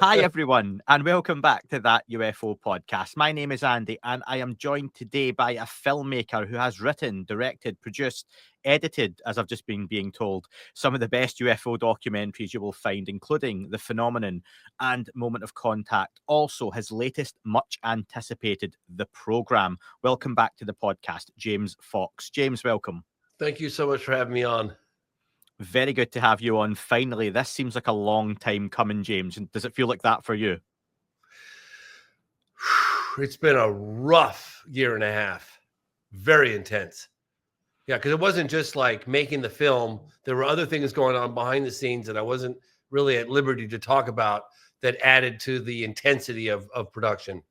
Hi, everyone, and welcome back to that UFO podcast. My name is Andy, and I am joined today by a filmmaker who has written, directed, produced, edited, as I've just been being told, some of the best UFO documentaries you will find, including The Phenomenon and Moment of Contact. Also, his latest, much anticipated, The Program. Welcome back to the podcast, James Fox. James, welcome. Thank you so much for having me on. Very good to have you on. Finally, this seems like a long time coming, James. And does it feel like that for you? It's been a rough year and a half. Very intense. Yeah, because it wasn't just like making the film. There were other things going on behind the scenes that I wasn't really at liberty to talk about that added to the intensity of production.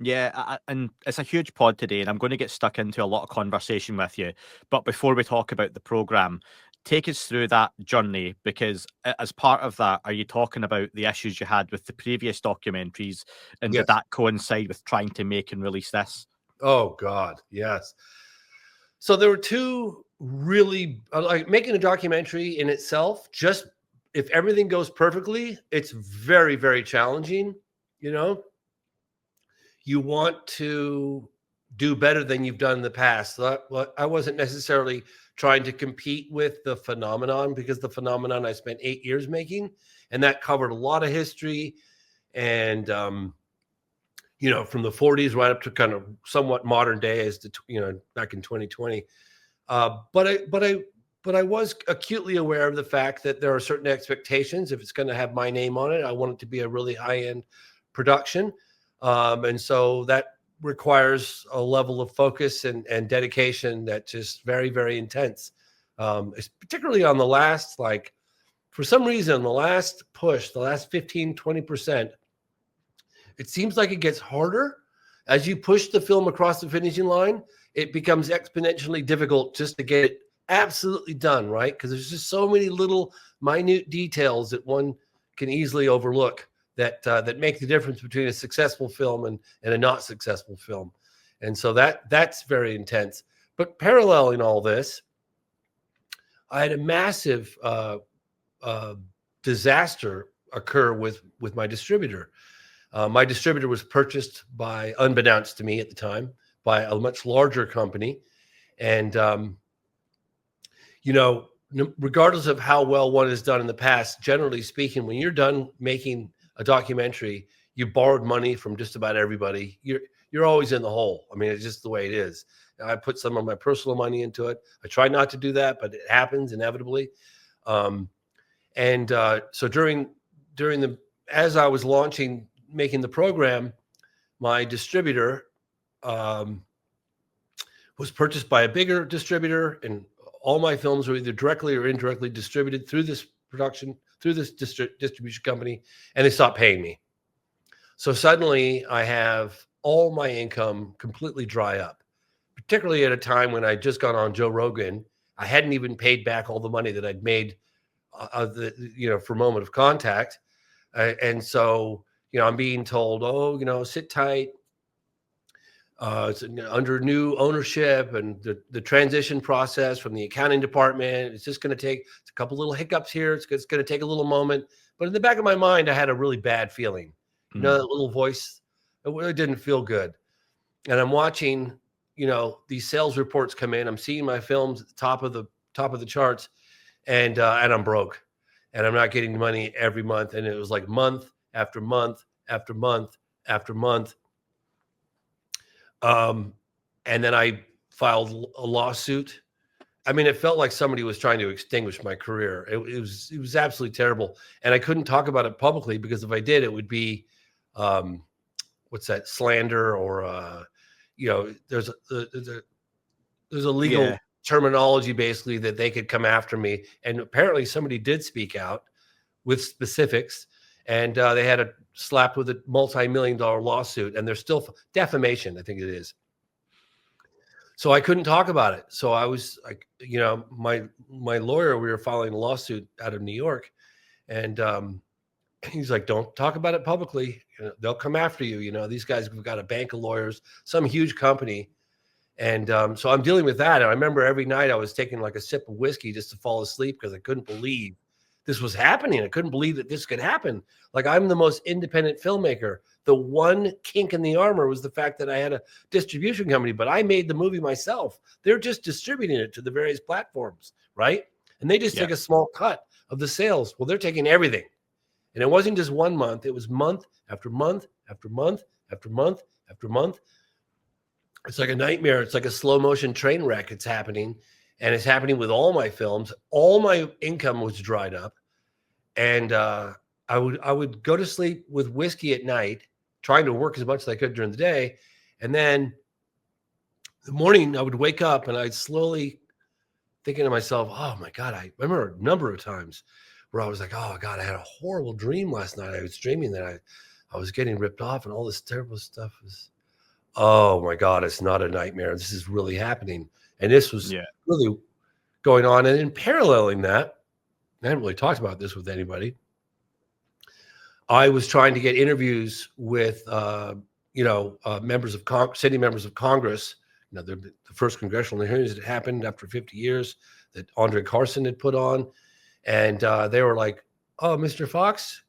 Yeah, and it's a huge pod today, and I'm going to get stuck into a lot of conversation with you. But before we talk about the program, take us through that journey, because as part of that, are you talking about the issues you had with the previous documentaries, and Yes. did that coincide with trying to make and release this? Oh, God, yes. So there were two really, like making a documentary in itself, just if everything goes perfectly, it's very, very challenging, you know? You want to do better than you've done in the past. I wasn't necessarily trying to compete with the phenomenon, because the phenomenon I spent 8 years making, and that covered a lot of history and, from the 40s right up to kind of somewhat modern day as to, back in 2020. But I was acutely aware of the fact that there are certain expectations. If it's going to have my name on it, I want it to be a really high-end production. And so that requires a level of focus and dedication that's just very, very intense. Particularly on the last, for some reason, the last push, the last 15, 20%, it seems like it gets harder. As you push the film across the finishing line, it becomes exponentially difficult just to get it absolutely done, right? Because there's just so many little minute details that one can easily overlook that make the difference between a successful film and a not successful film. And so that's very intense. But paralleling all this, I had a massive disaster occur with my distributor. My distributor was purchased by, unbeknownst to me at the time, by a much larger company. And, regardless of how well one has done in the past, generally speaking, when you're done making a documentary, you borrowed money from just about everybody. You're always in the hole. I mean, it's just the way it is. I put some of my personal money into it. I try not to do that, but it happens inevitably. So as I was making the program, my distributor was purchased by a bigger distributor, and all my films were either directly or indirectly distributed through this distribution company, and they stopped paying me. So suddenly I have all my income completely dry up, particularly at a time when I'd just gone on Joe Rogan. I hadn't even paid back all the money that I'd made for Moment of Contact. And so, I'm being told, sit tight. It's under new ownership, and the transition process from the accounting department. It's just going to take a couple little hiccups here. It's going to take a little moment. But in the back of my mind, I had a really bad feeling. That little voice, it really didn't feel good. And I'm watching, these sales reports come in. I'm seeing my films at the top of the charts, and I'm broke, and I'm not getting money every month. And it was like month after month after month after month. And then I filed a lawsuit. I mean, it felt like somebody was trying to extinguish my career. It was absolutely terrible. And I couldn't talk about it publicly, because if I did, it would be, slander, or, there's a legal terminology basically that they could come after me. And apparently somebody did speak out with specifics, and they had slapped with a multi-million-dollar lawsuit, and there's still defamation, I think it is. So I couldn't talk about it. So I was like, my lawyer, we were filing a lawsuit out of New York, and he's like, don't talk about it publicly. They'll come after you. These guys have got a bank of lawyers, some huge company. And so I'm dealing with that. And I remember every night I was taking like a sip of whiskey just to fall asleep, because I couldn't believe this was happening. I couldn't believe that this could happen. Like, I'm the most independent filmmaker. The one kink in the armor was the fact that I had a distribution company, but I made the movie myself. They're just distributing it to the various platforms, right? And they just take a small cut of the sales. Well, they're taking everything. And it wasn't just 1 month. It was month after month after month after month after month. It's like a nightmare. It's like a slow motion train wreck. It's happening. And it's happening with all my films. All my income was dried up. And I would go to sleep with whiskey at night, trying to work as much as I could during the day. And then the morning I would wake up and I'd slowly thinking to myself, oh my God, I remember a number of times where I was like, oh God, I had a horrible dream last night. I was dreaming that I was getting ripped off and all this terrible stuff was, oh my God, it's not a nightmare. This is really happening. And this was really going on. And in paralleling that, I hadn't really talked about this with anybody. I was trying to get interviews with, members of sitting members of Congress. You know, the first congressional hearings that happened after 50 years that Andre Carson had put on. And they were like, oh, Mr. Fox,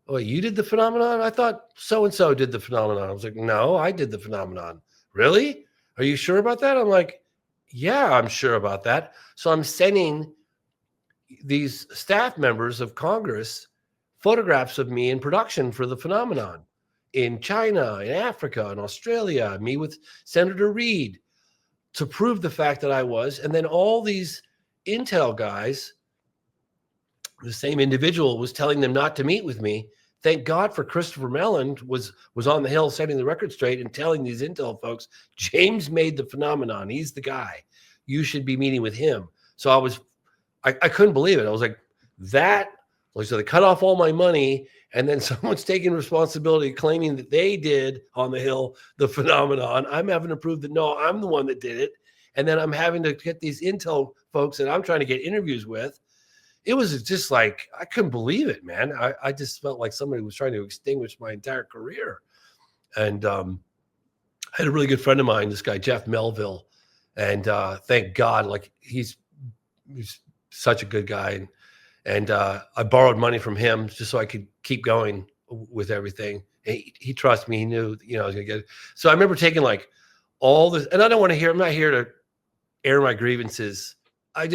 oh, you did the phenomenon? I thought so-and-so did the phenomenon. I was like, no, I did the phenomenon. Really? Are you sure about that? I'm like, yeah, I'm sure about that. So I'm sending these staff members of Congress photographs of me in production for the phenomenon in China, in Africa, in Australia, me with Senator Reid to prove the fact that I was. And then all these intel guys, the same individual was telling them not to meet with me. Thank God for Christopher Mellon was on the Hill setting the record straight and telling these intel folks, James made the phenomenon. He's the guy. You should be meeting with him. So I couldn't believe it. I was like, so they cut off all my money, and then someone's taking responsibility, claiming that they did on the Hill the phenomenon. I'm having to prove that, no, I'm the one that did it. And then I'm having to get these intel folks that I'm trying to get interviews with. It was just like, I couldn't believe it, man. I just felt like somebody was trying to extinguish my entire career. And I had a really good friend of mine, this guy, Jeff Melville. And thank God, like he's such a good guy. And I borrowed money from him just so I could keep going with everything. And he trusts me. He knew, I was going to get it. So I remember taking like all this, and I don't want to I'm not here to air my grievances. I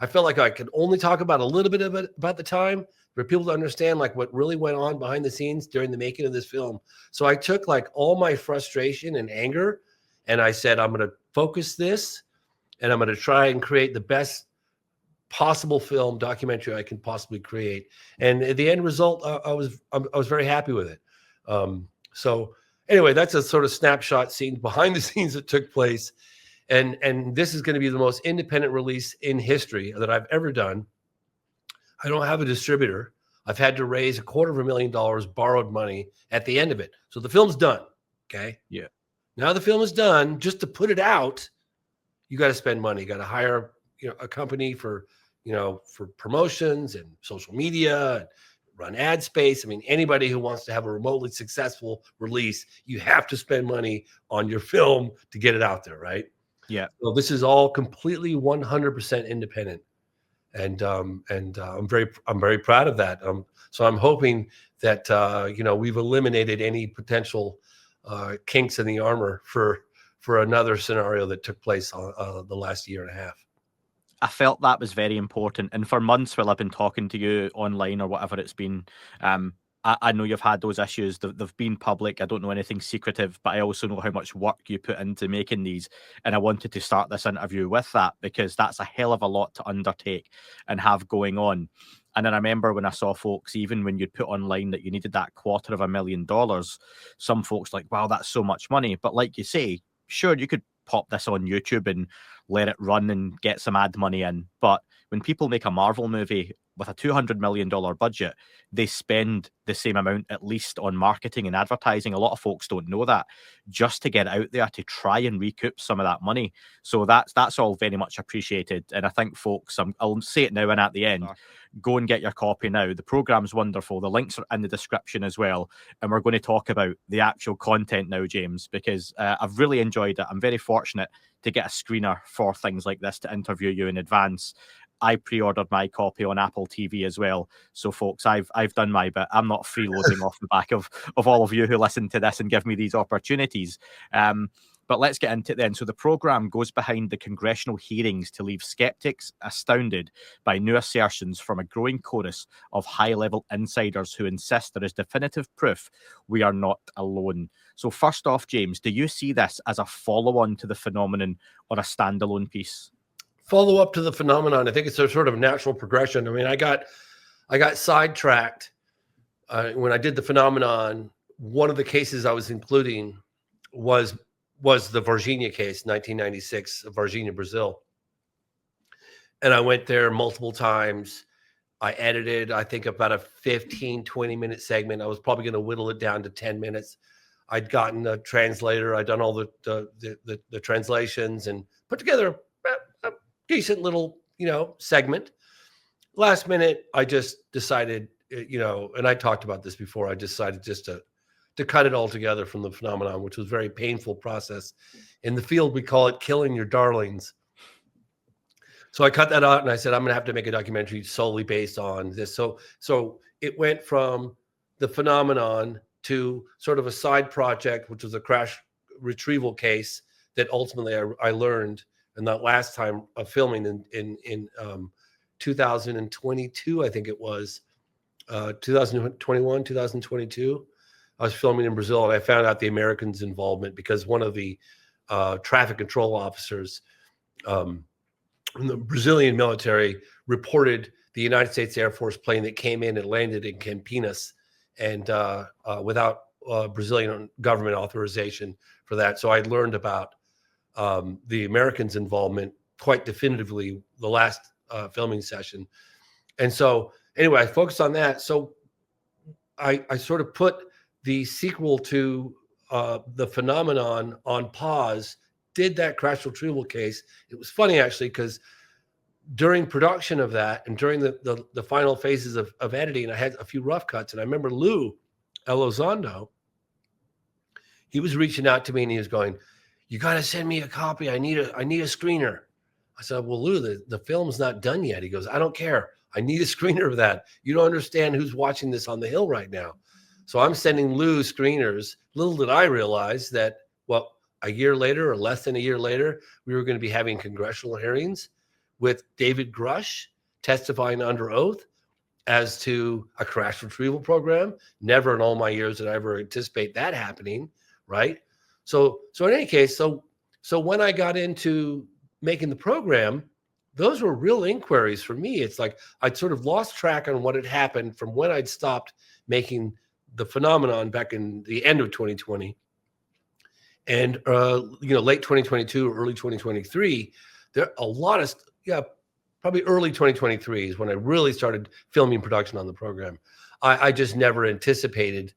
felt like I could only talk about a little bit of it about the time for people to understand like what really went on behind the scenes during the making of this film. So I took like all my frustration and anger, and I said, I'm going to focus this, and I'm going to try and create the best possible film documentary I can possibly create. And the end result, I was very happy with it. So anyway, that's a sort of snapshot scene behind the scenes that took place. And this is going to be the most independent release in history that I've ever done. I don't have a distributor. I've had to raise $250,000 borrowed money at the end of it. So the film's done. Okay. Yeah. Now the film is done. Just to put it out, you got to spend money. You got to hire, a company for promotions and social media and run ad space. I mean, anybody who wants to have a remotely successful release, you have to spend money on your film to get it out there. Right. Yeah. So this is all completely 100% independent. And I'm very proud of that. So I'm hoping that, we've eliminated any potential kinks in the armor for another scenario that took place the last year and a half. I felt that was very important. And for months while I've been talking to you online or whatever it's been, I know you've had those issues. They've been public. I don't know anything secretive, but I also know how much work you put into making these. And I wanted to start this interview with that because that's a hell of a lot to undertake and have going on. And then I remember when I saw folks, even when you'd put online that you needed that $250,000, some folks like, wow, that's so much money. But like you say, sure, you could pop this on YouTube and let it run and get some ad money in. But when people make a Marvel movie with a $200 million budget, they spend the same amount at least on marketing and advertising. A lot of folks don't know that, just to get out there to try and recoup some of that money. So that's all very much appreciated. And I think folks, I'll say it now and at the end, go and get your copy now. The program's wonderful. The links are in the description as well. And we're going to talk about the actual content now, James, because I've really enjoyed it. I'm very fortunate to get a screener for things like this to interview you in advance. I pre-ordered my copy on Apple TV as well. So, folks, I've done my bit. I'm not freeloading off the back of all of you who listen to this and give me these opportunities. But let's get into it then. So the program goes behind the congressional hearings to leave skeptics astounded by new assertions from a growing chorus of high-level insiders who insist there is definitive proof we are not alone. So first off, James, do you see this as a follow-on to the phenomenon or a standalone piece? Follow up to the phenomenon. I think it's a sort of natural progression. I mean, I got sidetracked when I did the phenomenon. One of the cases I was including was the Varginha case, 1996, Varginha, Brazil. And I went there multiple times. I edited, I think, about a 15, 20-minute segment. I was probably going to whittle it down to 10 minutes. I'd gotten a translator. I'd done all the translations and put together a decent little, segment. Last minute, I just decided, and I talked about this before, I decided just to cut it all together from the phenomenon, which was a very painful process. In the field, we call it killing your darlings. So I cut that out and I said, I'm going to have to make a documentary solely based on this. So it went from the phenomenon to sort of a side project, which was a crash retrieval case that ultimately I learned in that last time of filming in 2022, I think it was 2021, 2022. I was filming in Brazil and I found out the Americans' involvement because one of the traffic control officers in the Brazilian military reported the United States Air Force plane that came in and landed in Campinas and without Brazilian government authorization for that. So I learned about the Americans' involvement quite definitively the last filming session. And so anyway, I focused on that. So I sort of put the sequel to the phenomenon on pause, did that crash retrieval case. It was funny, actually, because during production of that and during the final phases of editing, I had a few rough cuts. And I remember Lou Elizondo, he was reaching out to me and he was going, "You got to send me a copy. I need a screener." I said, "Well, Lou, the film's not done yet." He goes, "I don't care. I need a screener of that. You don't understand who's watching this on the Hill right now." So I'm sending Lou screeners. Little did I realize that, well, a year later or less than a year later, we were going to be having congressional hearings with David Grush testifying under oath as to a crash retrieval program. Never in all my years did I ever anticipate that happening, right? So in any case, so when I got into making the program, those were real inquiries for me. It's like I'd sort of lost track on what had happened from when I'd stopped making the phenomenon back in the end of 2020 and late 2022 or early 2023. There a lot of probably early 2023 is when I really started filming production on the program. I just never anticipated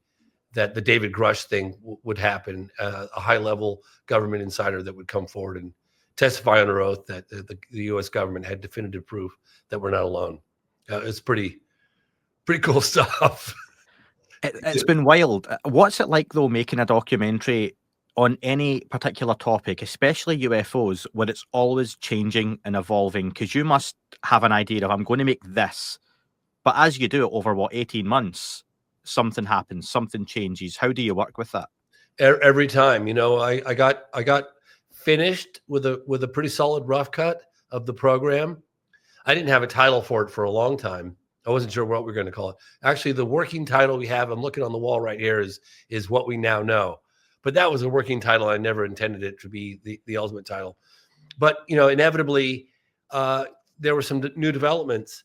that the David Grush thing would happen, a high-level government insider that would come forward and testify under oath that the U.S. government had definitive proof that we're not alone. It's pretty cool stuff. It's been wild. What's it like, though, making a documentary on any particular topic, especially UFOs, where it's always changing and evolving? Because you must have an idea of, I'm going to make this. But as you do it over, 18 months, something happens, something changes. How do you work with that? Every time, I got finished with a pretty solid rough cut of the program. I didn't have a title for it for a long time. I wasn't sure what we were going to call it. Actually, the working title we have, I'm looking on the wall right here, is What We Now Know. But that was a working title. I never intended it to be the ultimate title. But, inevitably, there were some new developments.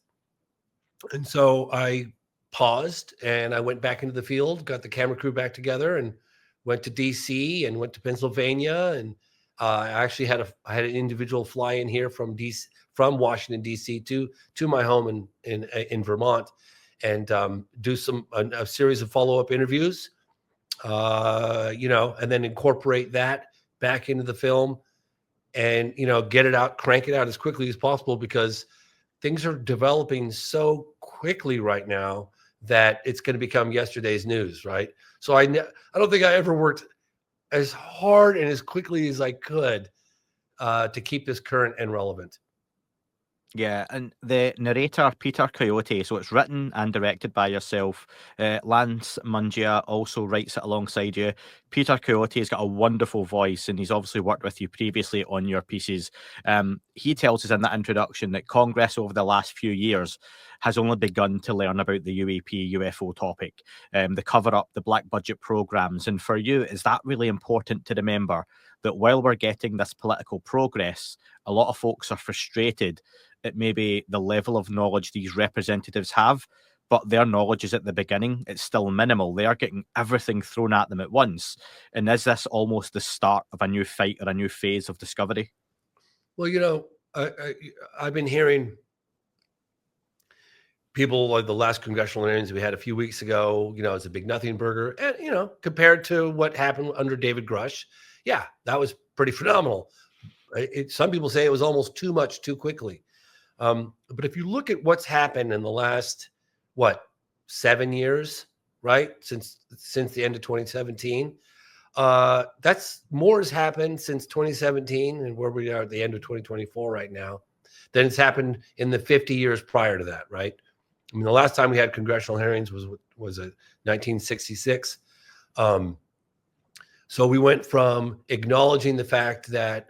And so I paused and I went back into the field, got the camera crew back together and went to DC and went to Pennsylvania. And I actually had an individual fly in here from Washington, DC to my home in Vermont and do a series of follow-up interviews, and then incorporate that back into the film and, get it out, crank it out as quickly as possible because things are developing so quickly right now that it's going to become yesterday's news, right? So I don't think I ever worked as hard and as quickly as I could to keep this current and relevant. Yeah, and the narrator, Peter Coyote, so it's written and directed by yourself. Lance Mungia also writes it alongside you. Peter Coyote has got a wonderful voice, and he's obviously worked with you previously on your pieces. He tells us in that introduction that Congress over the last few years has only begun to learn about the UAP UFO topic, the cover up, the black budget programs. And for you, is that really important to remember that while we're getting this political progress, a lot of folks are frustrated at maybe the level of knowledge these representatives have, but their knowledge is at the beginning. It's still minimal. They are getting everything thrown at them at once. And is this almost the start of a new fight or a new phase of discovery? Well, I've been hearing people like the last congressional hearings we had a few weeks ago, it's a big nothing burger. And, compared to what happened under David Grush, yeah, that was pretty phenomenal. Some people say it was almost too much too quickly. But if you look at what's happened in the last, 7 years, right? Since the end of 2017, that's more has happened since 2017 and where we are at the end of 2024 right now than it's happened in the 50 years prior to that, right? I mean, the last time we had congressional hearings was 1966. So we went from acknowledging the fact that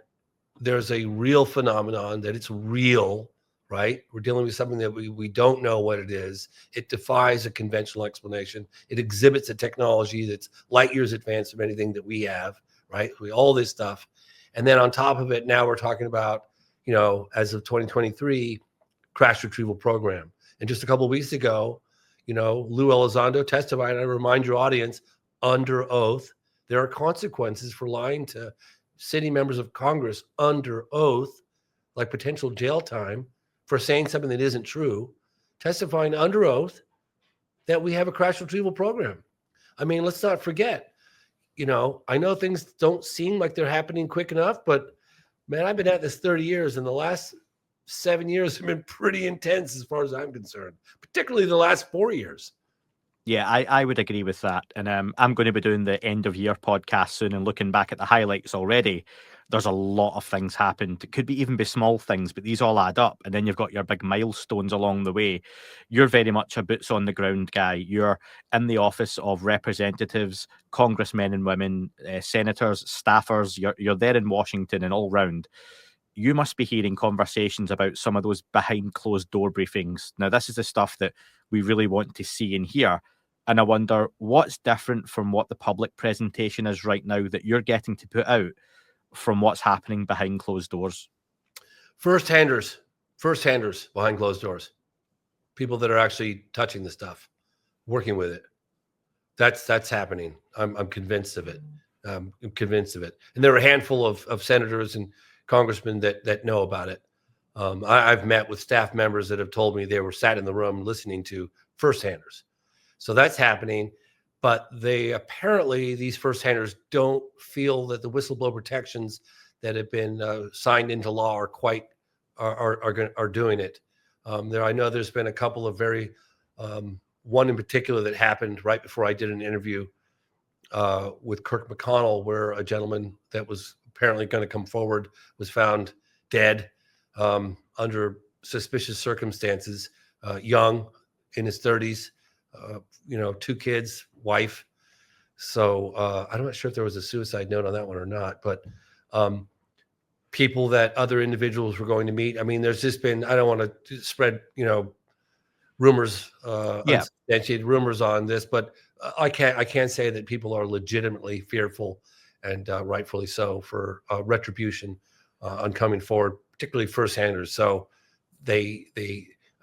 there's a real phenomenon, that it's real, right? We're dealing with something that we don't know what it is. It defies a conventional explanation. It exhibits a technology that's light years advanced from anything that we have, right? All this stuff. And then on top of it, now we're talking about, as of 2023, crash retrieval program. And just a couple of weeks ago, Lou Elizondo testified. I remind your audience, under oath, there are consequences for lying to sitting members of Congress under oath, like potential jail time for saying something that isn't true, testifying under oath that we have a crash retrieval program. I mean, let's not forget, I know things don't seem like they're happening quick enough, but man, I've been at this 30 years, and the last 7 years have been pretty intense as far as I'm concerned, particularly the last 4 years. Yeah, I would agree with that. And I'm going to be doing the end of year podcast soon and looking back at the highlights already. There's a lot of things happened. It could be even be small things, but these all add up. And then you've got your big milestones along the way. You're very much a boots on the ground guy. You're in the office of representatives, congressmen and women, senators, staffers. You're there in Washington and all round. You must be hearing conversations about some of those behind closed door briefings. Now, this is the stuff that we really want to see and hear. And I wonder what's different from what the public presentation is right now that you're getting to put out from what's happening behind closed doors. First-handers behind closed doors, people that are actually touching the stuff, working with it. That's happening. I'm convinced of it. I'm convinced of it. And there are a handful of senators and congressmen that know about it. I've met with staff members that have told me they were sat in the room listening to first-handers. So that's happening, but these first-handers don't feel that the whistleblower protections that have been signed into law are doing it. I know there's been a couple of one in particular that happened right before I did an interview with Kirk McConnell, where a gentleman that was apparently going to come forward was found dead under suspicious circumstances, young, in his 30s. 2 kids, wife. So I'm not sure if there was a suicide note on that one or not, but people that other individuals were going to meet. I mean, there's just been, I don't want to spread, rumors, unsubstantiated rumors on this, but I can't say that people are legitimately fearful, and rightfully so, for retribution on coming forward, particularly first-handers. So a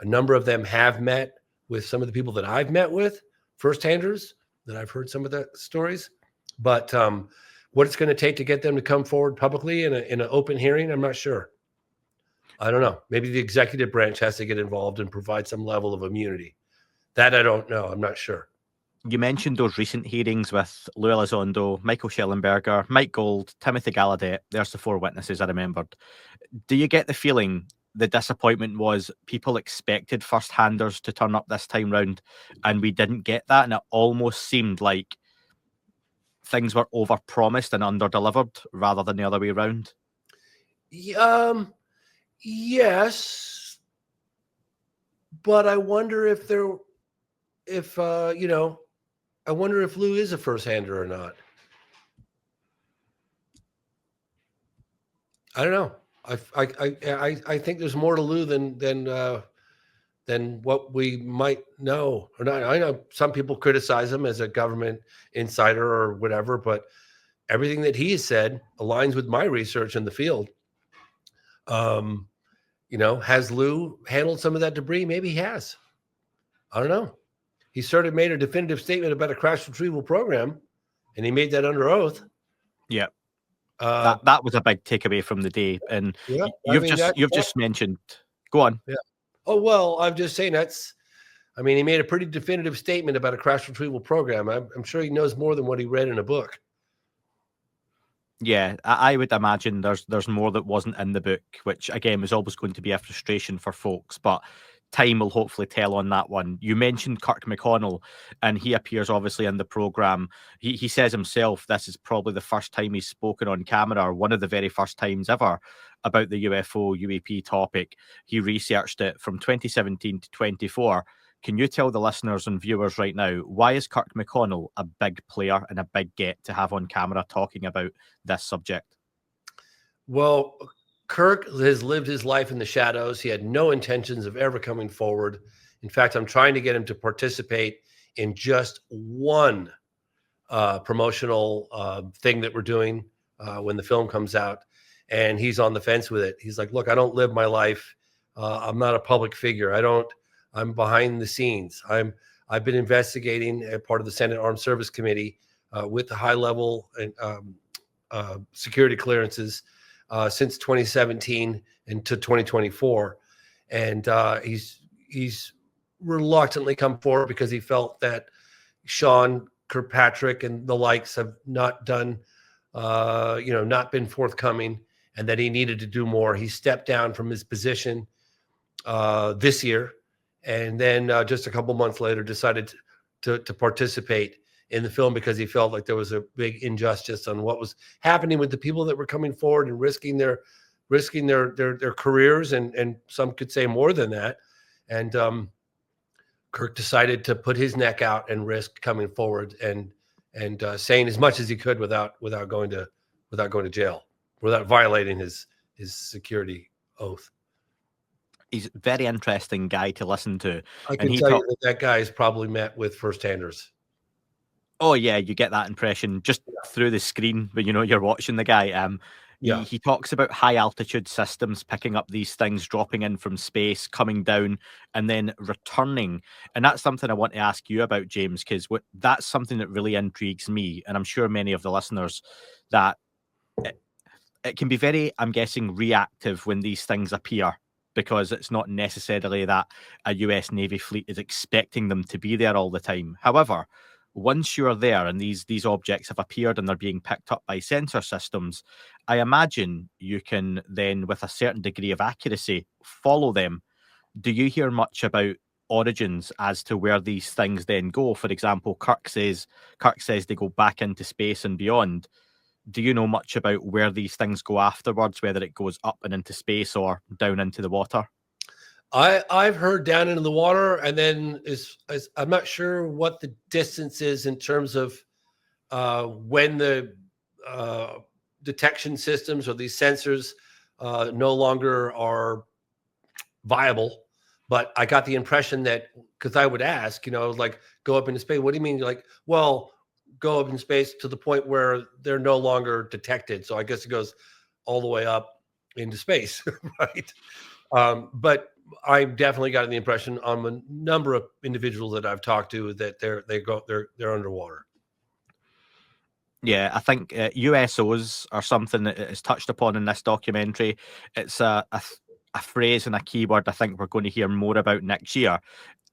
number of them have met with some of the people that I've met with, first-handers, that I've heard some of the stories. But what it's going to take to get them to come forward publicly in an open hearing, I'm not sure. I don't know. Maybe the executive branch has to get involved and provide some level of immunity. That I don't know. I'm not sure. You mentioned those recent hearings with Lou Elizondo, Michael Schellenberger, Mike Gold, Timothy Gallaudet. There's the 4 witnesses I remembered. Do you get the feeling the disappointment was people expected first-handers to turn up this time round, and we didn't get that, and it almost seemed like things were over-promised and under-delivered rather than the other way around? Yes, But I wonder if you know, I wonder if Lou is a first-hander or not. I don't know. I think there's more to Lou than what we might know or not. I know some people criticize him as a government insider or whatever, but everything that he has said aligns with my research in the field. You know, has Lou handled some of that debris? Maybe he has. I don't know. He sort of made a definitive statement about a crash retrieval program, and he made that under oath. Yeah. That was a big takeaway from the day. And Yeah, you've just mentioned. Go on. Yeah. Oh, well, I'm just saying he made a pretty definitive statement about a crash retrieval program. I'm sure he knows more than what he read in a book. Yeah, I would imagine there's more that wasn't in the book, which again was always going to be a frustration for folks, but time will hopefully tell on that one. You mentioned Kirk McConnell, and he appears obviously in the program. He says himself this is probably the first time he's spoken on camera, or one of the very first times ever, about the UFO UAP topic. He researched it from 2017 to 24. Can you tell the listeners and viewers right now, why is Kirk McConnell a big player and a big get to have on camera talking about this subject? Well, Kirk has lived his life in the shadows. He had no intentions of ever coming forward. In fact, I'm trying to get him to participate in just one promotional thing that we're doing when the film comes out. And he's on the fence with it. He's like, look, I don't live my life. I'm not a public figure. I'm behind the scenes. I've been investigating as part of the Senate Armed Service Committee with the high level and security clearances since 2017 into 2024, and he's reluctantly come forward because he felt that Sean Kirkpatrick and the likes have not done, not been forthcoming, and that he needed to do more. He stepped down from his position this year. And then just a couple months later, decided to participate in the film because he felt like there was a big injustice on what was happening with the people that were coming forward and risking their careers, and some could say more than that. And Kirk decided to put his neck out and risk coming forward and saying as much as he could without going to jail, without violating his security oath. He's a very interesting guy to listen to. I can tell you that guy is probably met with first-handers. Oh yeah, you get that impression just through the screen when you're watching the guy. He talks about high altitude systems picking up these things, dropping in from space, coming down, and then returning. And that's something I want to ask you about, James, because that's something that really intrigues me, and I'm sure many of the listeners, that it can be very, I'm guessing, reactive when these things appear, because it's not necessarily that a US Navy fleet is expecting them to be there all the time. However, once you're there and these objects have appeared and they're being picked up by sensor systems, I imagine you can then, with a certain degree of accuracy, follow them. Do you hear much about origins as to where these things then go? For example, Kirk says they go back into space and beyond. Do you know much about where these things go afterwards, whether it goes up and into space or down into the water? I've heard down into the water, and then I'm not sure what the distance is in terms of when the detection systems or these sensors no longer are viable. But I got the impression that, because I would ask, like, go up into space. What do you mean? Like, well, go up in space to the point where they're no longer detected. So I guess it goes all the way up into space, right? But I definitely got the impression on a number of individuals that I've talked to that they're underwater. Yeah, I think USOs are something that is touched upon in this documentary. It's a phrase and a keyword I think we're going to hear more about next year.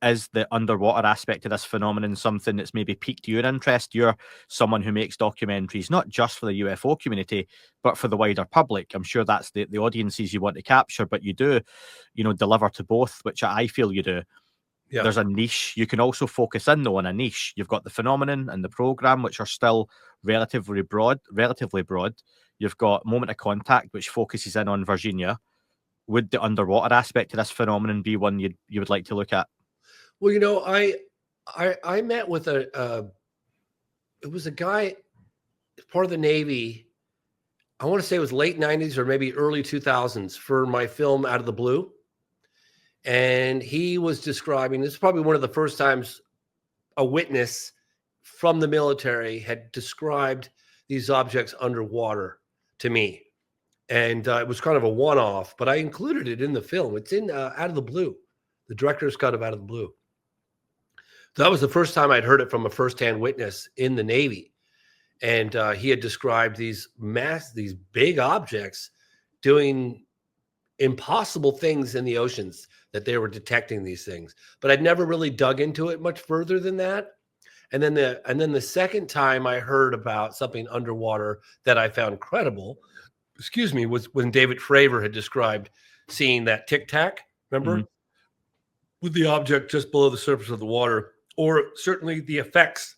Is the underwater aspect of this phenomenon something that's maybe piqued your interest? You're someone who makes documentaries not just for the UFO community, but for the wider public. I'm sure that's the audiences you want to capture, but you do, deliver to both, which I feel you do. Yeah. There's a niche. You can also focus in though on a niche. You've got the phenomenon and the program, which are still relatively broad. You've got Moment of Contact, which focuses in on Virginia. would the underwater aspect of this phenomenon be one you would like to look at? Well, I met with it was a guy, part of the Navy. I want to say it was late 90s or maybe early 2000s for my film Out of the Blue. And he was describing, this is probably one of the first times a witness from the military had described these objects underwater to me. And it was kind of a one-off, but I included it in the film. It's in Out of the Blue, the director's cut of Out of the Blue. So that was the first time I'd heard it from a firsthand witness in the Navy. And he had described these big objects doing impossible things in the oceans, that they were detecting these things. But I'd never really dug into it much further than that. And then the second time I heard about something underwater that I found credible, was when David Fravor had described seeing that tic tac, remember? With the object just below the surface of the water, or certainly the effects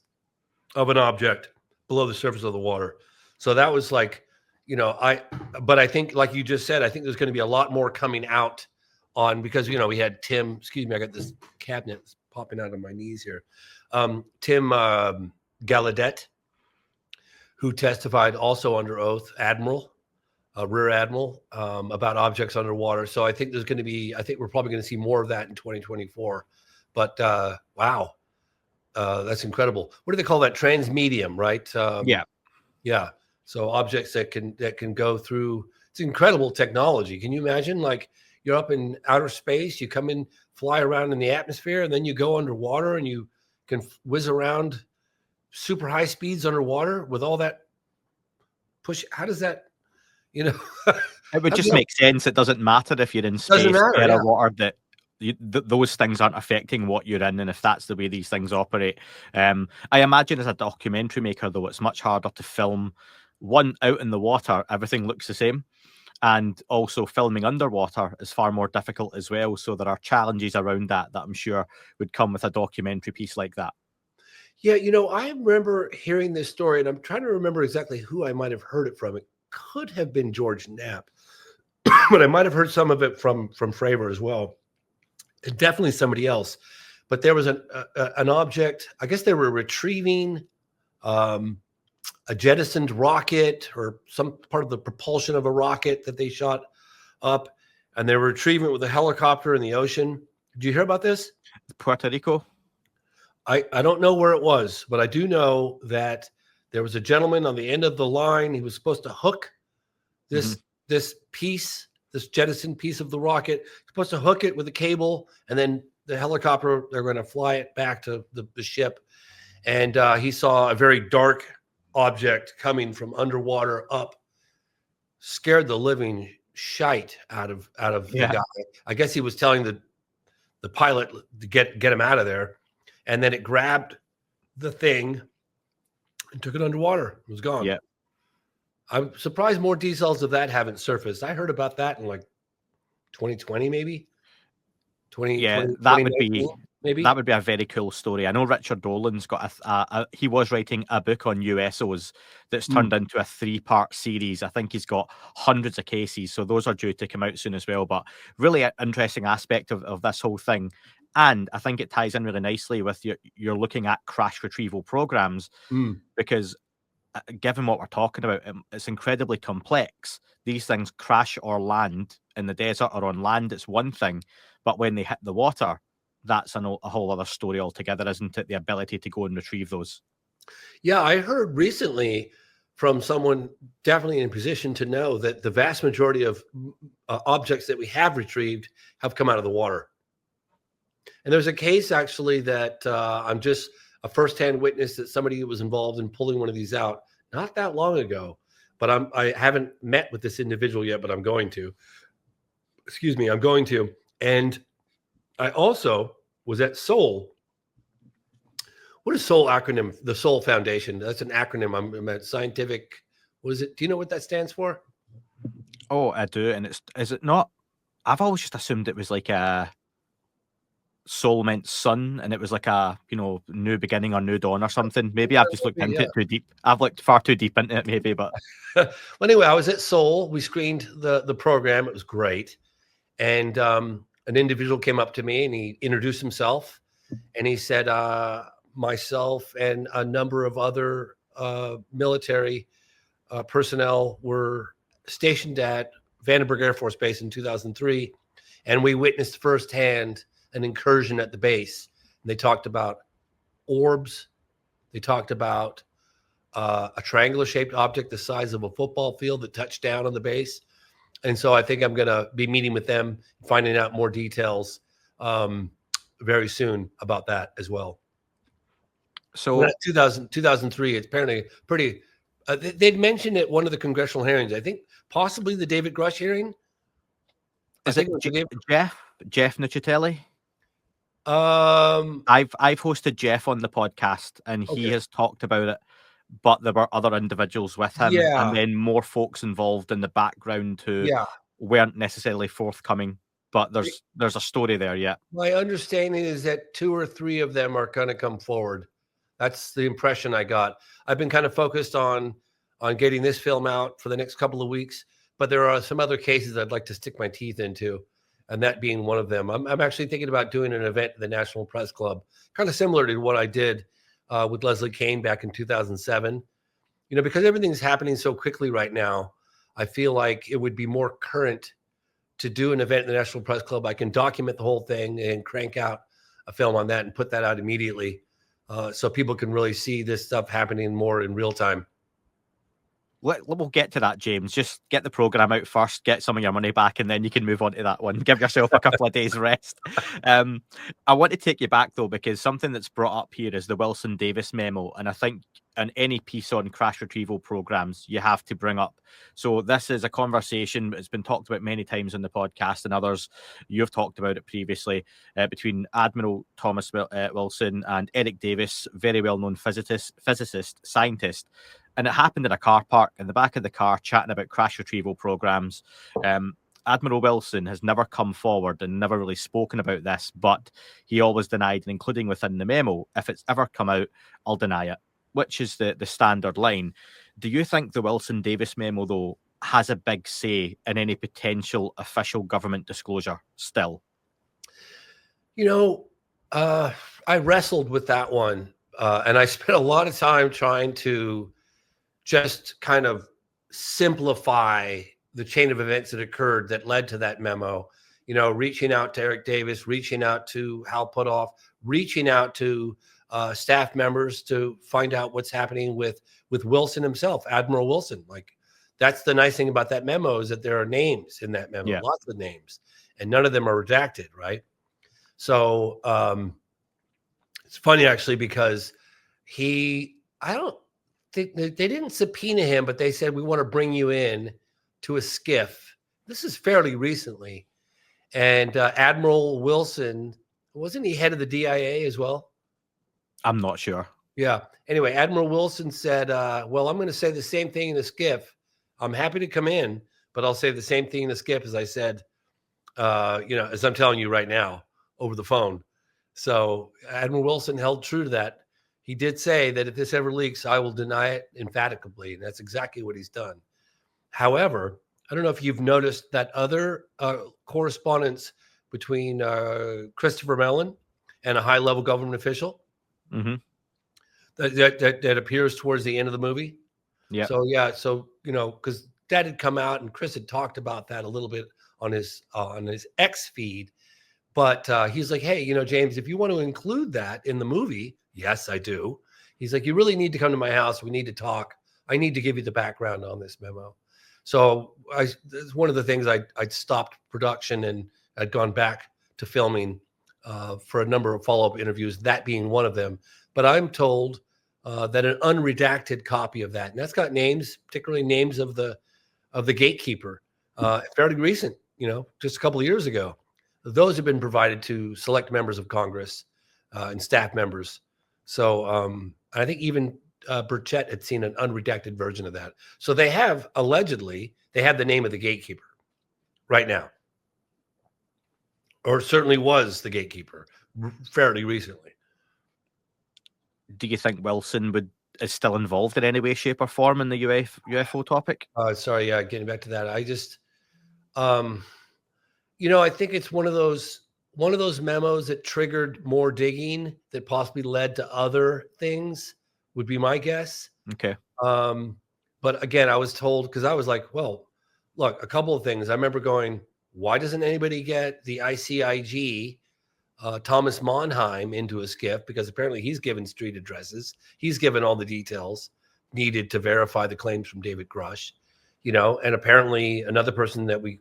of an object below the surface of the water. So that was like, but I think, like you just said, I think there's going to be a lot more coming out on, because, we had Tim, I got this cabinet popping out of my knees here. Tim Gallaudet, who testified also under oath, Rear Admiral, about objects underwater. So I think we're probably going to see more of that in 2024. But wow, that's incredible. What do they call that? Transmedium, right? Yeah. So objects that can go through. It's incredible technology. Can you imagine? Like, you're up in outer space, you come in, fly around in the atmosphere, and then you go underwater and you can whiz around super high speeds underwater with all that push. How does that, it would just make sense. It doesn't matter if you're in space or water, that those things aren't affecting what you're in, and if that's the way these things operate. I imagine as a documentary maker, though, it's much harder to film one out in the water. Everything looks the same. And also filming underwater is far more difficult as well. So there are challenges around that I'm sure would come with a documentary piece like that. Yeah, I remember hearing this story, and I'm trying to remember exactly who I might have heard it from. It could have been George Knapp, but I might have heard some of it from Fravor as well. And definitely somebody else. But there was an object. I guess they were retrieving a jettisoned rocket, or some part of the propulsion of a rocket that they shot up, and they were retrieving it with a helicopter in the ocean. Did you hear about this? Puerto Rico? I don't know where it was, but I do know that there was a gentleman on the end of the line. He was supposed to hook this jettison piece of the rocket, supposed to hook it with a cable, and then the helicopter, they're going to fly it back to the ship. And he saw a very dark object coming from underwater up, scared the living shite out of the guy. I guess he was telling the pilot to get him out of there, and then it grabbed the thing and took it underwater. It was gone. Yeah. I'm surprised more details of that haven't surfaced. I heard about that in like 2020, maybe. That would be maybe. That would be a very cool story. I know Richard Dolan's got he was writing a book on USOs that's turned into a 3-part series. I think he's got hundreds of cases, so those are due to come out soon as well. But really interesting aspect of this whole thing. And I think it ties in really nicely with you're looking at crash retrieval programs, because given what we're talking about, it's incredibly complex. These things crash or land in the desert or on land, it's one thing. But when they hit the water, that's a whole other story altogether, isn't it? The ability to go and retrieve those. Yeah, I heard recently from someone definitely in a position to know that the vast majority of objects that we have retrieved have come out of the water. And there's a case actually that I'm just a firsthand witness that somebody was involved in pulling one of these out not that long ago. But I haven't met with this individual yet, but I'm going to. I'm going to. And I also was at Soul. What is Soul acronym? The Soul Foundation. That's an acronym. I'm at scientific. What is it? Do you know what that stands for? Oh, I do. And is it not? I've always just assumed it was like a soul meant sun, and it was like a new beginning or new dawn or something. Maybe I've just looked into it too deep. I've looked far too deep into it, maybe. But well, anyway, I was at Soul. We screened the program. It was great. And an individual came up to me and he introduced himself, and he said, myself and a number of other military personnel were stationed at Vandenberg Air Force Base in 2003, and we witnessed firsthand an incursion at the base. And they talked about orbs. They talked about a triangular-shaped object the size of a football field that touched down on the base. And so I think I'm going to be meeting with them, finding out more details very soon about that as well. So 2003, it's apparently pretty. They'd mentioned at one of the congressional hearings, I think possibly the David Grush hearing. Is it Jeff Nucitelli? I've hosted Jeff on the podcast, and he has talked about it, but there were other individuals with him, and then more folks involved in the background who weren't necessarily forthcoming. But there's a story there yet. My understanding is that 2 or 3 of them are going to come forward. That's the impression I got. I've been kind of focused on getting this film out for the next couple of weeks, but there are some other cases I'd like to stick my teeth into, and that being one of them. I'm actually thinking about doing an event at the National Press Club, kind of similar to what I did with Leslie Kean back in 2007. You know, because everything's happening so quickly right now, I feel like it would be more current to do an event at the National Press Club. I can document the whole thing and crank out a film on that and put that out immediately. So people can really see this stuff happening more in real time. We'll get to that, James. Just get the program out first, get some of your money back, and then you can move on to that one. Give yourself a couple of days rest. I want to take you back, though, because something that's brought up here is the Wilson Davis memo. And I think in any piece on crash retrieval programs, you have to bring up. So this is a conversation that's been talked about many times on the podcast, and others, you've talked about it previously, between Admiral Thomas Wilson and Eric Davis, very well-known physicist, scientist. And it happened in a car park, in the back of the car, chatting about crash retrieval programs. Admiral Wilson has never come forward and never really spoken about this, but he always denied, and including within the memo, if it's ever come out, I'll deny it, which is the standard line. Do you think the Wilson Davis memo, though, has a big say in any potential official government disclosure still? You know, I wrestled with that one, and I spent a lot of time trying to just kind of simplify the chain of events that occurred that led to that memo. You know, reaching out to Eric Davis, reaching out to Hal Puthoff, reaching out to staff members to find out what's happening with Wilson himself, Admiral Wilson. Like, that's the nice thing about that memo, is that there are names in that memo, lots of names, and none of them are redacted, right? So it's funny, actually, because they didn't subpoena him, but they said, we want to bring you in to a skiff. This is fairly recently. And Admiral Wilson, wasn't he head of the DIA as well? I'm not sure. Yeah. Anyway, Admiral Wilson said, well, I'm going to say the same thing in the skiff. I'm happy to come in, but I'll say the same thing in the skiff as I said, as I'm telling you right now over the phone. So Admiral Wilson held true to that. He did say that if this ever leaks, I will deny it emphatically. And that's exactly what he's done. However, I don't know if you've noticed that other correspondence between Christopher Mellon and a high-level government official that appears towards the end of the movie. Yeah. So because that had come out and Chris had talked about that a little bit on his X feed, but he's like, hey, James, if you want to include that in the movie. Yes, I do. He's like, you really need to come to my house. We need to talk. I need to give you the background on this memo. So it's one of the things I'd stopped production and I'd gone back to filming for a number of follow-up interviews, that being one of them. But I'm told that an unredacted copy of that, and that's got names, particularly names of the gatekeeper, fairly recent, just a couple of years ago. Those have been provided to select members of Congress and staff members. So I think even Burchett had seen an unredacted version of that. So they have, allegedly, they have the name of the gatekeeper right now. Or certainly was the gatekeeper fairly recently. Do you think Wilson is still involved in any way, shape, or form in the UFO topic? Sorry, getting back to that. I just, I think it's one of those memos that triggered more digging that possibly led to other things, would be my guess. Okay. But again, I was told, because I was like, well, look, a couple of things. I remember going, why doesn't anybody get the ICIG Thomas Monheim into a skiff? Because apparently he's given street addresses. He's given all the details needed to verify the claims from David Grush, and apparently another person that we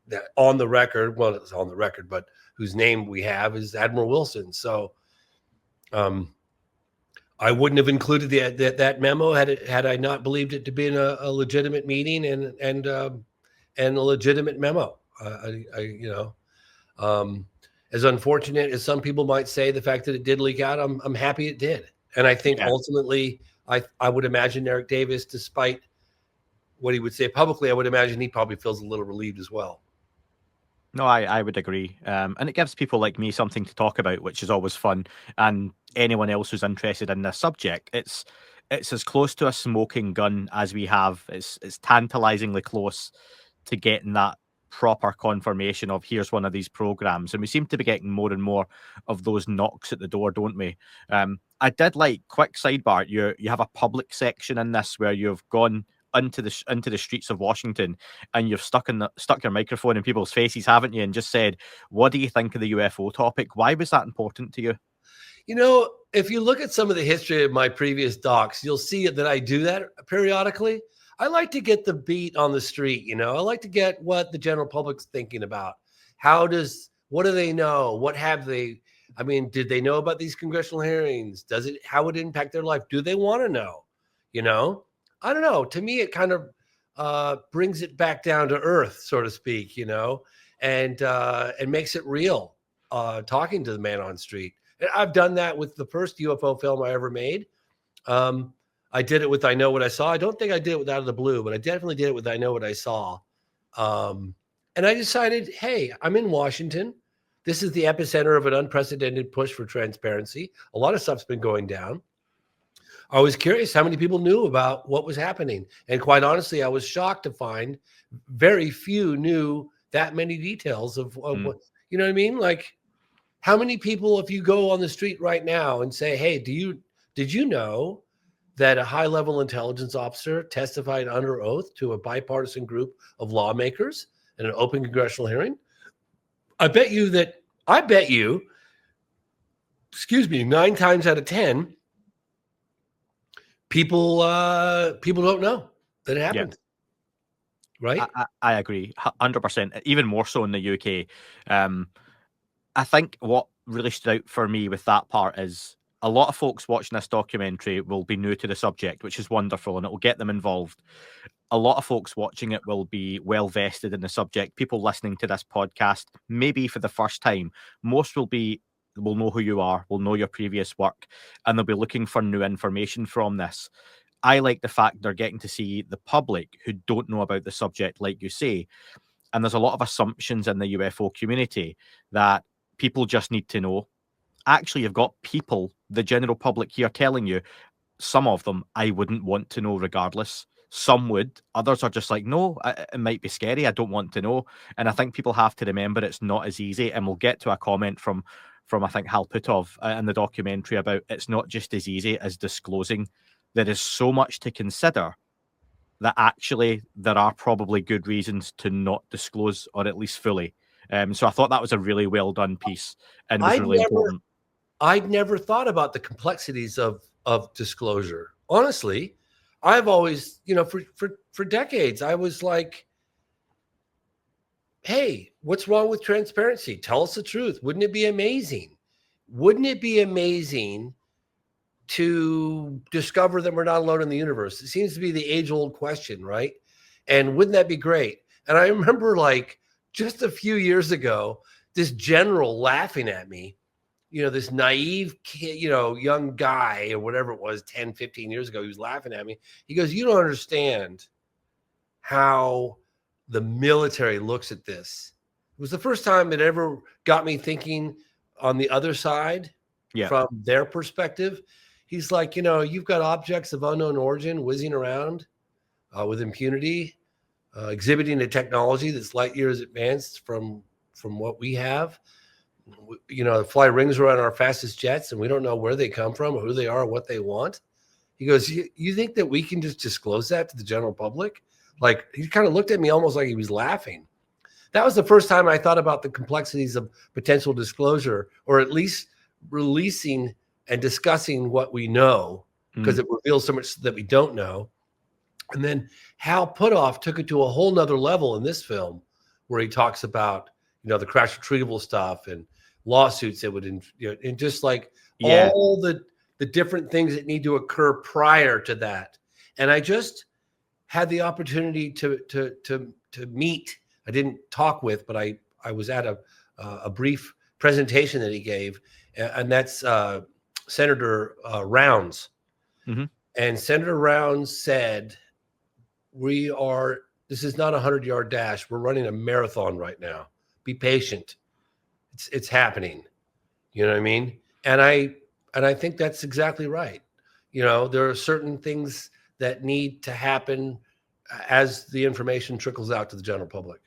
that on the record, well, it's on the record, but whose name we have is Admiral Wilson. So I wouldn't have included that memo had I not believed it to be a legitimate meeting and a legitimate memo. As unfortunate as some people might say, the fact that it did leak out, I'm happy it did. And I think ultimately, I would imagine Eric Davis, despite what he would say publicly, I would imagine he probably feels a little relieved as well. No, I would agree. And it gives people like me something to talk about, which is always fun. And anyone else who's interested in this subject, it's as close to a smoking gun as we have. It's tantalizingly close to getting that proper confirmation of here's one of these programs. And we seem to be getting more and more of those knocks at the door, don't we? I did like, quick sidebar, you have a public section in this where you've gone into the streets of Washington and you've stuck your microphone in people's faces, haven't you? And just said, what do you think of the UFO topic? Why was that important to you? If you look at some of the history of my previous docs, you'll see that I do that periodically. I like to get the beat on the street. I like to get what the general public's thinking about. What do they know? What have they? I mean, did they know about these congressional hearings? How would it impact their life? Do they want to know? I don't know. To me, it kind of brings it back down to earth, so to speak, and makes it real, talking to the man on street. And I've done that with the first UFO film I ever made. I did it with I Know What I Saw. I don't think I did it with Out of the Blue, but I definitely did it with I Know What I Saw. And I decided, hey, I'm in Washington. This is the epicenter of an unprecedented push for transparency. A lot of stuff's been going down. I was curious how many people knew about what was happening. And quite honestly, I was shocked to find very few knew that many details of what, you know what I mean? Like, how many people, if you go on the street right now and say, hey, did you know that a high-level intelligence officer testified under oath to a bipartisan group of lawmakers in an open congressional hearing? I bet you, 9 times out of 10, people don't know that it happened. Yeah. Right? I agree, 100%. Even more so in the UK. I think what really stood out for me with that part is a lot of folks watching this documentary will be new to the subject, which is wonderful, and it will get them involved. A lot of folks watching it will be well vested in the subject. People listening to this podcast, maybe for the first time, most will know who you are, will know your previous work, and they'll be looking for new information from this. I like the fact they're getting to see the public who don't know about the subject, like you say. And there's a lot of assumptions in the UFO community that people just need to know. Actually, you've got people, the general public here, telling you, some of them I wouldn't want to know regardless. Some would. Others are just like, no, it might be scary. I don't want to know. And I think people have to remember it's not as easy. And we'll get to a comment from I think Hal Putov in the documentary about it's not just as easy as disclosing. There is so much to consider that actually there are probably good reasons to not disclose, or at least fully. So I thought that was a really well done piece and was really important. I'd never thought about the complexities of disclosure. Honestly, I've always, for decades, I was like, hey, what's wrong with transparency? Tell us the truth. Wouldn't it be amazing? Wouldn't it be amazing to discover that we're not alone in the universe? It seems to be the age-old question, right? And wouldn't that be great? And I remember, like, just a few years ago, this general laughing at me, this naive kid, young guy or whatever it was, 10, 15 years ago, he was laughing at me. He goes, you don't understand how the military looks at this. It was the first time it ever got me thinking on the other side from their perspective. He's like, you've got objects of unknown origin whizzing around with impunity, exhibiting a technology that's light years advanced from from what we have. Fly rings around our fastest jets, and we don't know where they come from or who they are or what they want. He goes, you think that we can just disclose that to the general public? Like, he kind of looked at me almost like he was laughing. That was the first time I thought about the complexities of potential disclosure, or at least releasing and discussing what we know, because it reveals so much that we don't know. And then Hal Puthoff took it to a whole nother level in this film, where he talks about, the crash retrieval stuff and lawsuits that would, and just like all the different things that need to occur prior to that. And I just had the opportunity to meet. I didn't talk with, but I was at a brief presentation that he gave, and that's Senator Rounds. Mm-hmm. And Senator Rounds said, this is not a 100-yard dash. We're running a marathon right now. Be patient. It's happening. You know what I mean? And I think that's exactly right. There are certain things that need to happen as the information trickles out to the general public.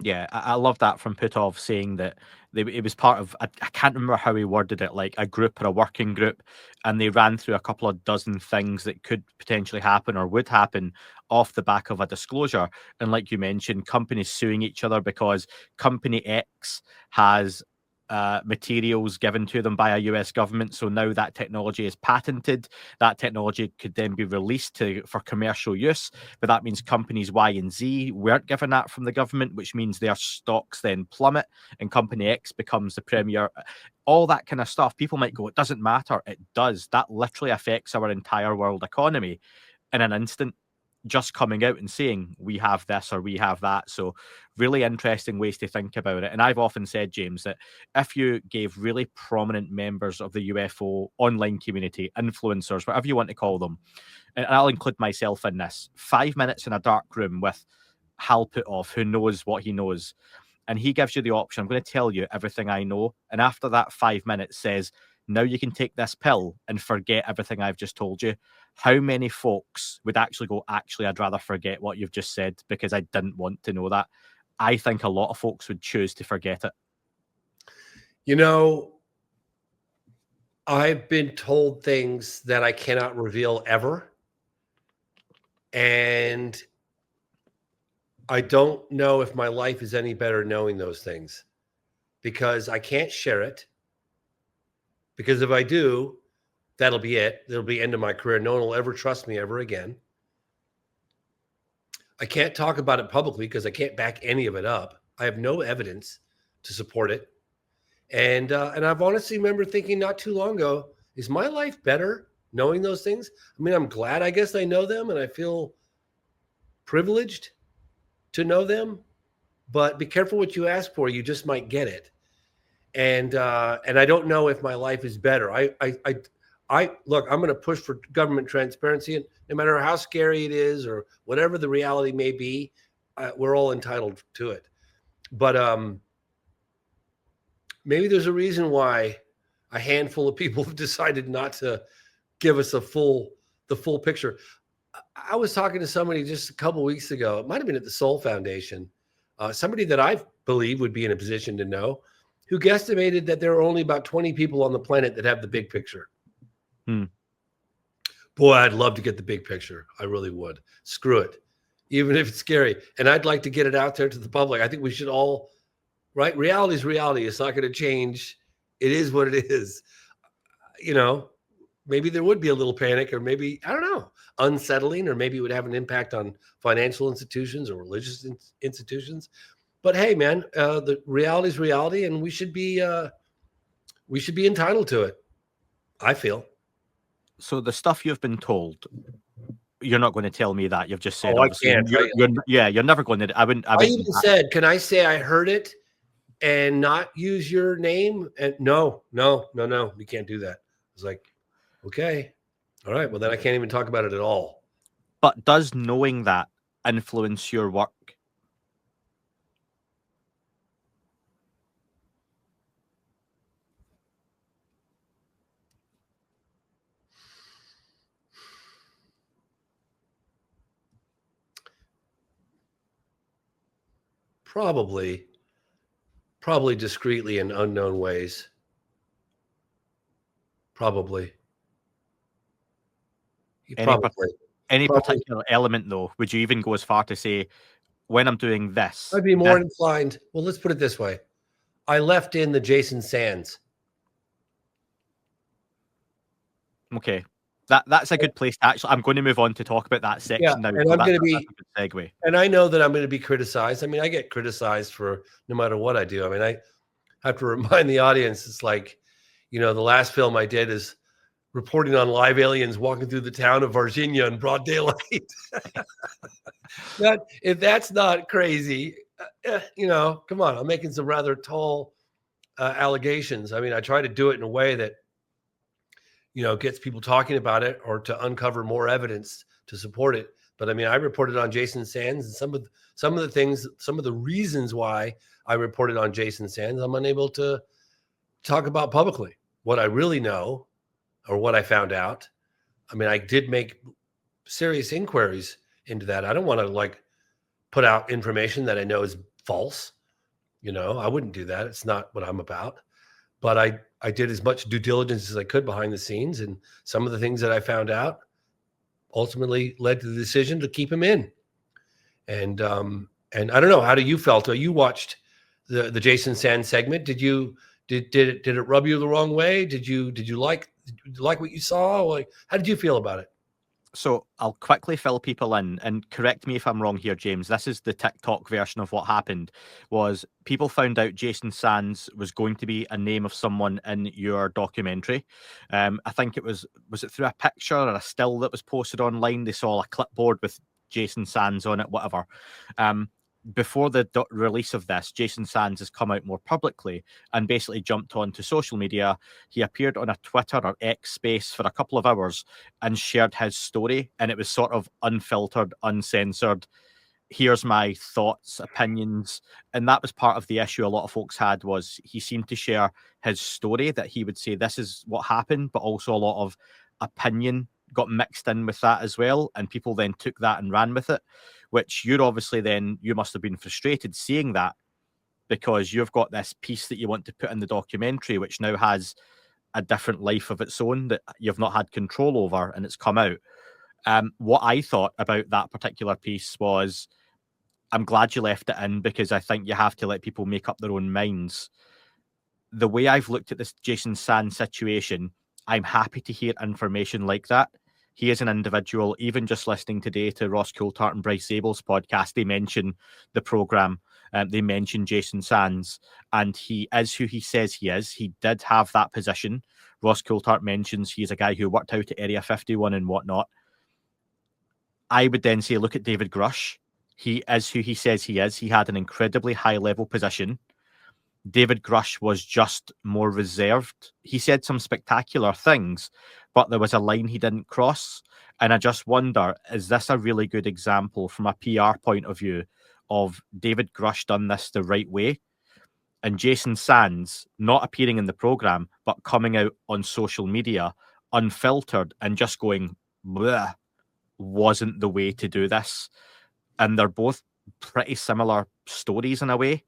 Yeah, I love that from Puthoff, saying that it was part of, I can't remember how he worded it, like a group or a working group, and they ran through a couple of dozen things that could potentially happen or would happen off the back of a disclosure. And like you mentioned, companies suing each other because company X has materials given to them by a US government. So now that technology is patented. That technology could then be released for commercial use. But that means companies Y and Z weren't given that from the government, which means their stocks then plummet and company X becomes the premier. All that kind of stuff. People might go, it doesn't matter. It does. That literally affects our entire world economy in an instant. Just coming out and saying we have this or we have that. So really interesting ways to think about it. And I've often said, James, that if you gave really prominent members of the UFO online community, influencers, whatever you want to call them, and I'll include myself in this, 5 minutes in a dark room with Hal Puthoff, who knows what he knows, and he gives you the option, I'm going to tell you everything I know. And after that 5 minutes says, now you can take this pill and forget everything I've just told you. How many folks would actually go, actually, I'd rather forget what you've just said because I didn't want to know that? I think a lot of folks would choose to forget it. I've been told things that I cannot reveal ever. And I don't know if my life is any better knowing those things, because I can't share it. Because if I do, that'll be it. That'll be the end of my career. No one will ever trust me ever again. I can't talk about it publicly because I can't back any of it up. I have no evidence to support it. And I've honestly remember thinking not too long ago, is my life better knowing those things? I mean, I'm glad, I guess, I know them, and I feel privileged to know them. But be careful what you ask for. You just might get it. And I don't know if my life is better. I look, I'm going to push for government transparency, and no matter how scary it is or whatever the reality may be, we're all entitled to it. But maybe there's a reason why a handful of people have decided not to give us the full picture. I was talking to somebody just a couple of weeks ago. It might have been at the Soul Foundation. Somebody that I believe would be in a position to know, who guesstimated that there are only about 20 people on the planet that have the big picture. Boy, I'd love to get the big picture. I really would. Screw it. Even if it's scary. And I'd like to get it out there to the public. I think we should all, right? Reality is reality. It's not going to change. It is what it is. Maybe there would be a little panic, or maybe, I don't know, unsettling, or maybe it would have an impact on financial institutions or religious institutions. But hey, man, the reality is reality, and we should be entitled to it, I feel. So the stuff you've been told, you're not going to tell me that. You've just said, obviously, I can't. You're never going to. I wouldn't. I even said, can I say I heard it and not use your name? And no, we can't do that. I was like, okay, all right, well then I can't even talk about it at all. But does knowing that influence your work? Probably. Probably discreetly in unknown ways. Probably. Probably. Any particular element, though? Would you even go as far to say, when I'm doing this? I'd be more inclined. Well, let's put it this way. I left in the Jason Sands. Okay. That's a good place to actually. I'm going to move on to talk about that section now. And I'm going to be a good segue. And I know that I'm going to be criticized. I mean, I get criticized for no matter what I do. I mean, I have to remind the audience, it's like, the last film I did is reporting on live aliens walking through the town of Virginia in broad daylight. If that's not crazy, come on, I'm making some rather tall allegations. I mean, I try to do it in a way that, gets people talking about it or to uncover more evidence to support it. But I mean, I reported on Jason Sands, and some of the reasons why I reported on Jason Sands, I'm unable to talk about publicly. What I really know or what I found out. I mean, I did make serious inquiries into that. I don't want to put out information that I know is false. I wouldn't do that. It's not what I'm about. But I did as much due diligence as I could behind the scenes, and some of the things that I found out ultimately led to the decision to keep him in. And I don't know, how do you felt? You watched the Jason Sands segment. Did it rub you the wrong way? Did you like what you saw? How did you feel about it? So I'll quickly fill people in, and correct me if I'm wrong here, James. This is the TikTok version of what happened. Was people found out Jason Sands was going to be a name of someone in your documentary. I think it was it through a picture or a still that was posted online? They saw a clipboard with Jason Sands on it, whatever. Before the release of this, Jason Sands has come out more publicly and basically jumped onto social media. He appeared on a Twitter or X space for a couple of hours and shared his story. And it was sort of unfiltered, uncensored. Here's my thoughts, opinions. And that was part of the issue a lot of folks had, was he seemed to share his story, that he would say this is what happened, but also a lot of opinion got mixed in with that as well. And people then took that and ran with it, which you must have been frustrated seeing that, because you've got this piece that you want to put in the documentary, which now has a different life of its own that you've not had control over, and it's come out. What I thought about that particular piece was, I'm glad you left it in, because I think you have to let people make up their own minds. The way I've looked at this Jason Sands situation, I'm happy to hear information like that. He is an individual. Even just listening today to Ross Coulthart and Bryce Zabel's podcast, they mention the program. They mention Jason Sands, and he is who he says he is. He did have that position. Ross Coulthart mentions he's a guy who worked out at Area 51 and whatnot. I would then say, look at David Grush. He is who he says he is. He had an incredibly high-level position. David Grush was just more reserved. He said some spectacular things, but there was a line he didn't cross. And I just wonder, is this a really good example from a PR point of view of David Grush done this the right way? And Jason Sands not appearing in the program, but coming out on social media unfiltered and just going, bleh, wasn't the way to do this. And they're both pretty similar stories in a way,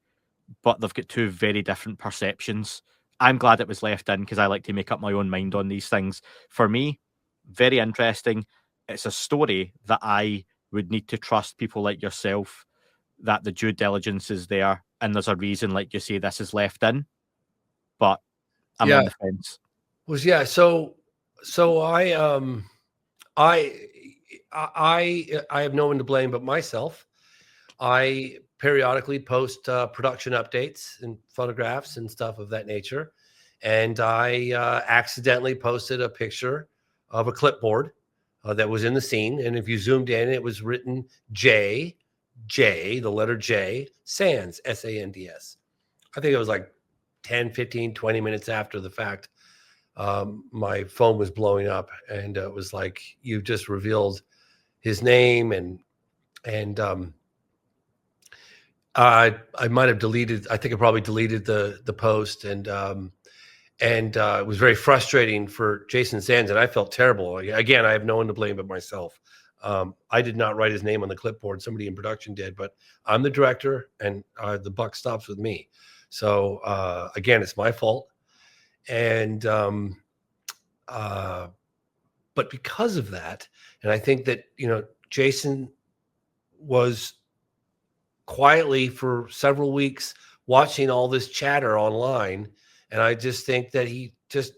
but they've got two very different perceptions. I'm glad it was left in, because I like to make up my own mind on these things. For me, very interesting. It's a story that I would need to trust people like yourself, that the due diligence is there, and there's a reason, like you say, this is left in. But I'm on the fence. Well, yeah. So I have no one to blame but myself. I periodically post production updates and photographs and stuff of that nature. And I accidentally posted a picture of a clipboard that was in the scene. And if you zoomed in, it was written J, the letter J, Sands, S-A-N-D-S. I think it was like 10, 15, 20 minutes after the fact. My phone was blowing up, and it was like, you just revealed his name. And I might have deleted, I think I probably deleted the post, and it was very frustrating for Jason Sands, and I felt terrible. Again, I have no one to blame but myself. I did not write his name on the clipboard. Somebody in production did, but I'm the director, and the buck stops with me. So again, it's my fault. And but because of that, and I think that, Jason was quietly for several weeks watching all this chatter online, and I just think that he just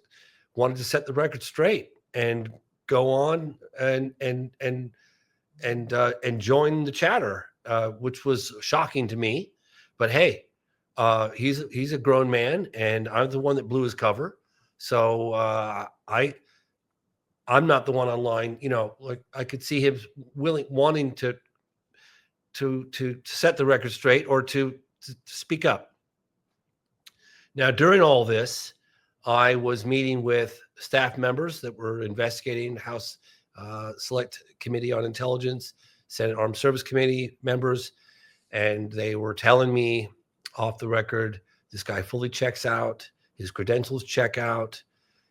wanted to set the record straight and go on and join the chatter, which was shocking to me. But hey, he's a grown man, and I'm the one that blew his cover, so I'm not the one online. Like, I could see him wanting to set the record straight, or to speak up. Now, during all this, I was meeting with staff members that were investigating House Select Committee on Intelligence, Senate Armed Service Committee members, and they were telling me off the record, this guy fully checks out, his credentials check out,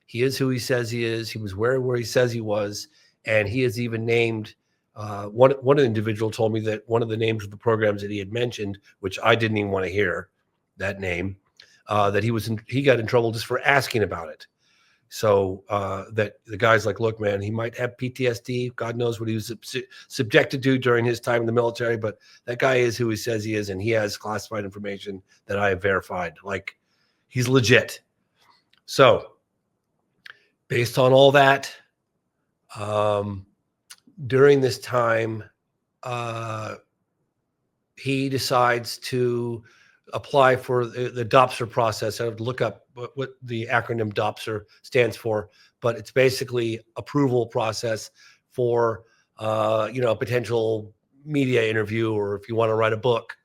he is who he says he is, he was where he says he was, and he is even named. One individual told me that one of the names of the programs that he had mentioned, which I didn't even want to hear that name, that he got in trouble just for asking about it. So that the guy's like, look, man, he might have PTSD. God knows what he was subjected to during his time in the military, but that guy is who he says he is, and he has classified information that I have verified. Like, he's legit. So based on all that, during this time, he decides to apply for the DOPSR process. I would look up what the acronym DOPSR stands for, but it's basically approval process for a potential media interview, or if you want to write a book.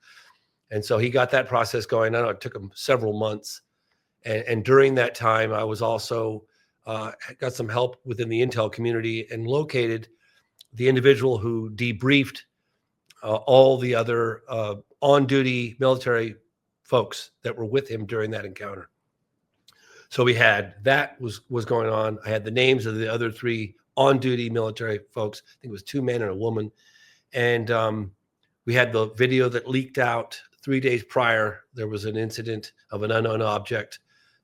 And so he got that process going. I know it took him several months. And during that time, I was also got some help within the intel community and located the individual who debriefed all the other on-duty military folks that were with him during that encounter. So we had that was going on. I had the names of the other 3 on-duty military folks. I think it was 2 men and a woman. And we had the video that leaked out 3 days prior. There was an incident of an unknown object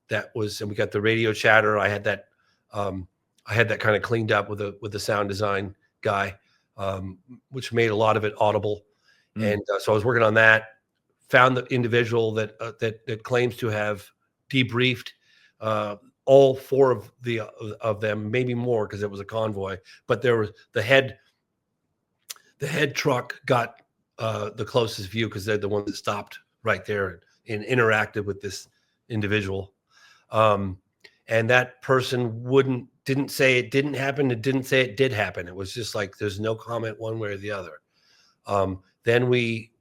that was, and we got the radio chatter. I had that kind of cleaned up with the sound design guy, which made a lot of it audible. And so I was working on that. Found the individual that claims to have debriefed all 4 of them, maybe more, because it was a convoy. But there was the head truck got the closest view, because they're the one that stopped right there and interacted with this individual. And that person didn't say it didn't happen. It didn't say it did happen. It was just like, there's no comment one way or the other. Then we,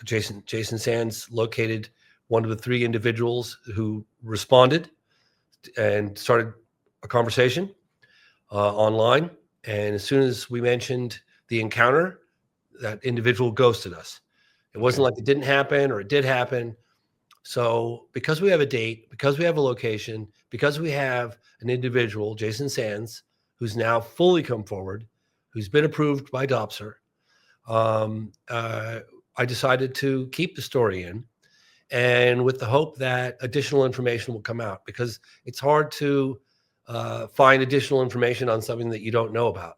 Jason Sands located one of the 3 individuals who responded and started a conversation online. And as soon as we mentioned the encounter, that individual ghosted us. It wasn't like it didn't happen or it did happen. So because we have a date, because we have a location, because we have an individual, Jason Sands, who's now fully come forward, who's been approved by DOPSR, I decided to keep the story in, and with the hope that additional information will come out, because it's hard to find additional information on something that you don't know about.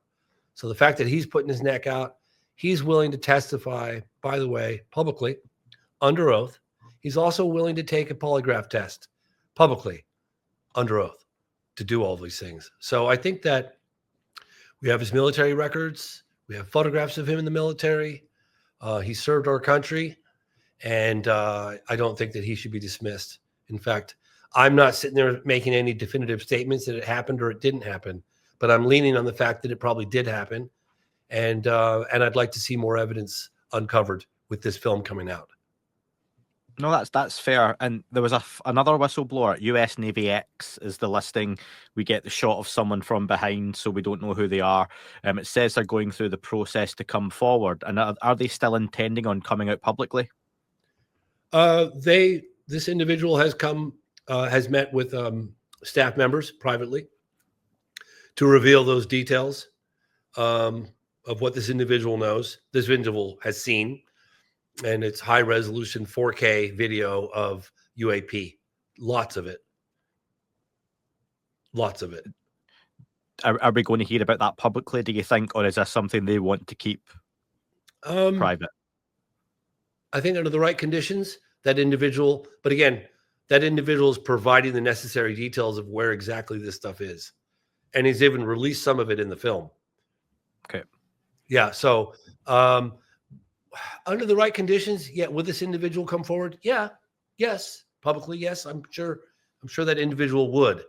So the fact that he's putting his neck out, he's willing to testify, by the way, publicly, under oath. He's also willing to take a polygraph test publicly, under oath, to do all these things. So I think that we have his military records. We have photographs of him in the military. He served our country, and I don't think that he should be dismissed. In fact, I'm not sitting there making any definitive statements that it happened or it didn't happen, but I'm leaning on the fact that it probably did happen, and I'd like to see more evidence uncovered with this film coming out. No, that's fair. And there was another whistleblower, US Navy X is the listing. We get the shot of someone from behind, so we don't know who they are. It says they're going through the process to come forward. And are they still intending on coming out publicly? This individual has met with staff members privately to reveal those details of what this individual knows, this individual has seen. and it's high resolution 4K video of UAP. Lots of it. Lots of it. Are we going to hear about that publicly, do you think, or is this something they want to keep private? I think under the right conditions, that individual, but again, that individual is providing the necessary details of where exactly this stuff is. And he's even released some of it in the film. Okay. Yeah. So under the right conditions, yeah, will this individual come forward? Yeah. Yes. Publicly, yes. I'm sure that individual would.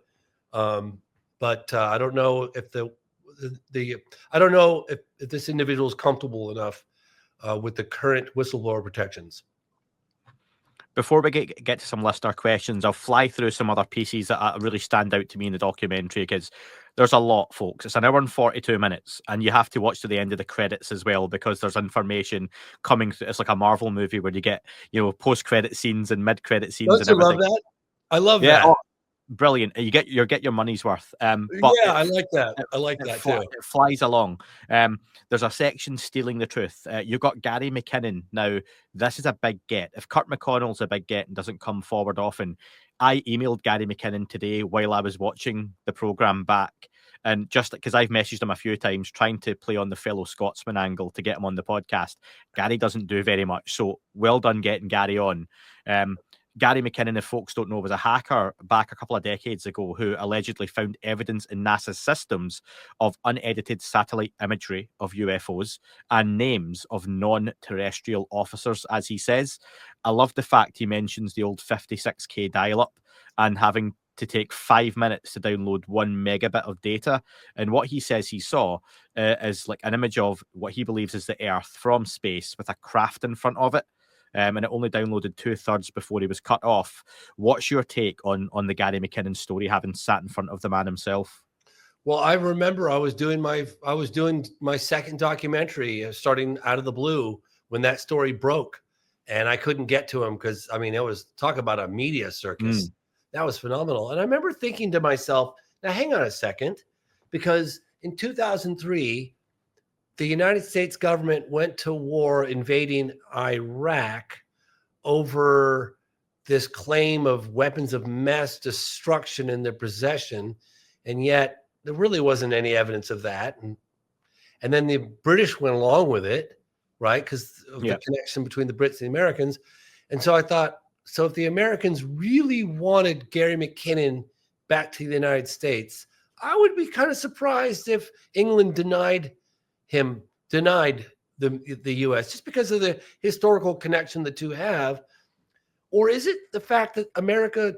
But I don't know if I don't know if this individual is comfortable enough with the current whistleblower protections. Before we get to some listener questions, I'll fly through some other pieces that really stand out to me in the documentary, because there's a lot, folks. It's an hour and 42 minutes, and you have to watch to the end of the credits as well, because there's information coming through. It's like a Marvel movie where you get, post-credit scenes and mid-credit scenes. Don't and you everything. love that? I love that. Oh, brilliant. You get your money's worth. But yeah, I like that. I like that too. It flies along. There's a section stealing the truth. You've got Gary McKinnon. Now, this is a big get. If Kirk McConnell's a big get and doesn't come forward often, I emailed Gary McKinnon today while I was watching the program back. And just because I've messaged him a few times trying to play on the fellow Scotsman angle to get him on the podcast, Gary doesn't do very much. So well done getting Gary on. Gary McKinnon, if folks don't know, was a hacker back a couple of decades ago who allegedly found evidence in NASA's systems of unedited satellite imagery of UFOs and names of non-terrestrial officers, as he says. I love the fact he mentions the old 56K dial-up and having to take 5 minutes to download 1 megabit of data. And what he says he saw is like an image of what he believes is the Earth from space with a craft in front of it. And it only downloaded 2/3 before he was cut off. What's your take on the Gary McKinnon story, having sat in front of the man himself? Well, I remember I was doing my second documentary, starting out of the blue, when that story broke, and I couldn't get to him because it was, talk about a media circus. That was phenomenal. And I remember thinking to myself, now hang on a second, because in 2003. The United States government went to war invading Iraq over this claim of weapons of mass destruction in their possession. And yet there really wasn't any evidence of that. And then the British went along with it, right? Because of the connection between the Brits and the Americans. And so I thought, so if the Americans really wanted Gary McKinnon back to the United States, I would be kind of surprised if England denied the U.S. just because of the historical connection the two have? Or is it the fact that America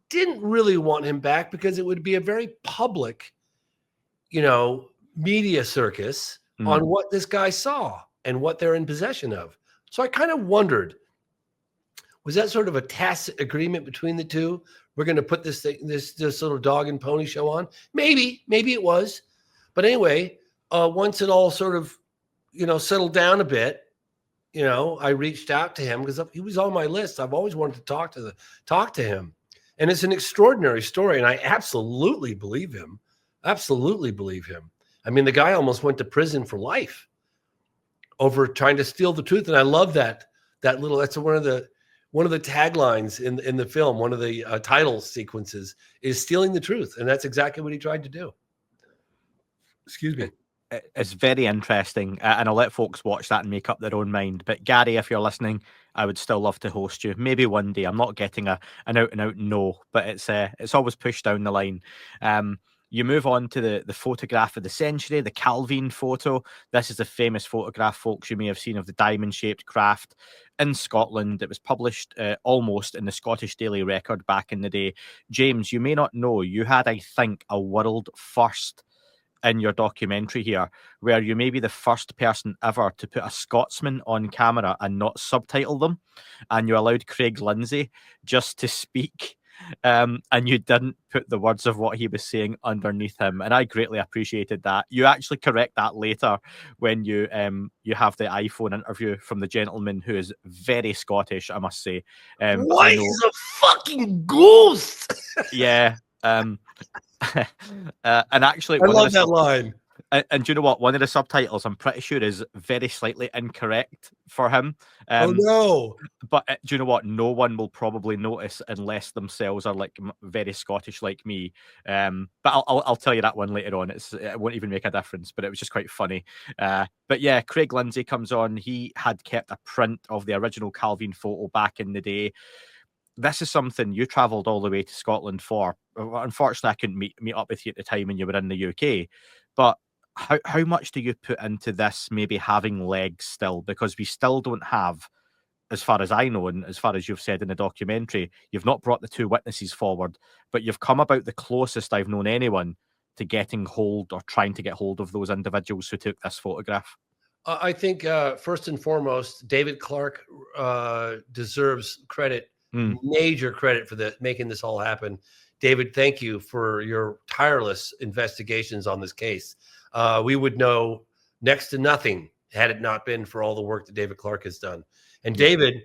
didn't really want him back because it would be a very public, media circus on what this guy saw and what they're in possession of? So I kind of wondered, was that sort of a tacit agreement between the two? We're going to put this little dog and pony show on? Maybe it was. But anyway, once it all sort of, settled down a bit, I reached out to him because he was on my list. I've always wanted to talk to him. And it's an extraordinary story. And I absolutely believe him. Absolutely believe him. The guy almost went to prison for life over trying to steal the truth. And I love that little, that's one of the taglines in the film, one of the title sequences is stealing the truth. And that's exactly what he tried to do. Excuse me. It's very interesting, and I'll let folks watch that and make up their own mind. But Gary, if you're listening, I would still love to host you. Maybe one day. I'm not getting an out-and-out no, but it's always pushed down the line. You move on to the photograph of the century, the Calvine photo. This is the famous photograph, folks, you may have seen of the diamond-shaped craft in Scotland. It was published almost in the Scottish Daily Record back in the day. James, you may not know, you had, I think, a world first in your documentary here, where you may be the first person ever to put a Scotsman on camera and not subtitle them, and you allowed Craig Lindsay just to speak, and you didn't put the words of what he was saying underneath him, and I greatly appreciated that. You actually correct that later when you have the iPhone interview from the gentleman who is very Scottish, I must say. Why is a fucking ghost? Yeah. And actually, I love that line. And do you know what? One of the subtitles, I'm pretty sure, is very slightly incorrect for him. Oh no. But do you know what? No one will probably notice unless themselves are like very Scottish like me. But I'll tell you that one later on. It won't even make a difference. But it was just quite funny. But yeah, Craig Lindsay comes on. He had kept a print of the original Calvine photo back in the day. This is something you travelled all the way to Scotland for. Unfortunately, I couldn't meet up with you at the time when you were in the UK. But how much do you put into this maybe having legs still? Because we still don't have, as far as I know, and as far as you've said in the documentary, you've not brought the two witnesses forward, but you've come about the closest I've known anyone to getting hold or trying to get hold of those individuals who took this photograph. I think first and foremost, David Clark deserves credit, major credit for making this all happen. David, thank you for your tireless investigations on this case. We would know next to nothing had it not been for all the work that David Clark has done. And David,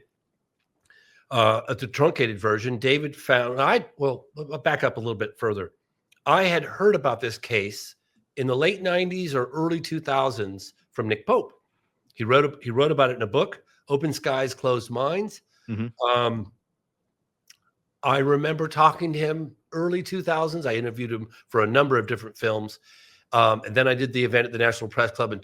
at the truncated version, David found, I'll back up a little bit further. I had heard about this case in the late 90s or early 2000s from Nick Pope. He wrote about it in a book, Open Skies, Closed Minds. Mm-hmm. I remember talking to him early 2000s. I interviewed him for a number of different films. And then I did the event at the National Press Club in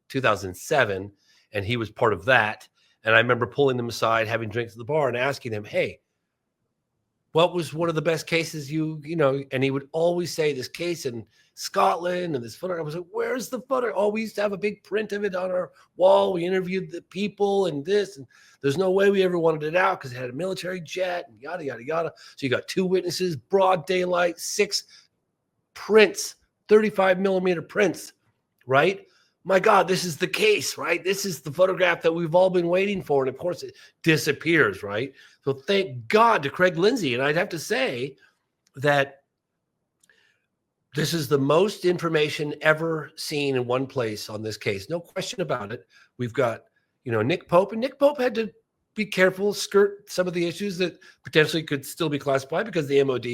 2007, and he was part of that. And I remember pulling him aside, having drinks at the bar and asking him, hey, what was one of the best cases you know? And he would always say this case in Scotland and this photograph. I was like, where's the photo? Oh, we used to have a big print of it on our wall. We interviewed the people and this, and there's no way we ever wanted it out because it had a military jet and yada, yada, yada. So you got two witnesses, broad daylight, 6 prints, 35 millimeter prints, right? My God, this is the case, right? This is the photograph that we've all been waiting for. And of course it disappears, right? So thank God to Craig Lindsay. And I'd have to say that this is the most information ever seen in one place on this case. No question about it. We've got, Nick Pope, and Nick Pope had to be careful, skirt some of the issues that potentially could still be classified because the MOD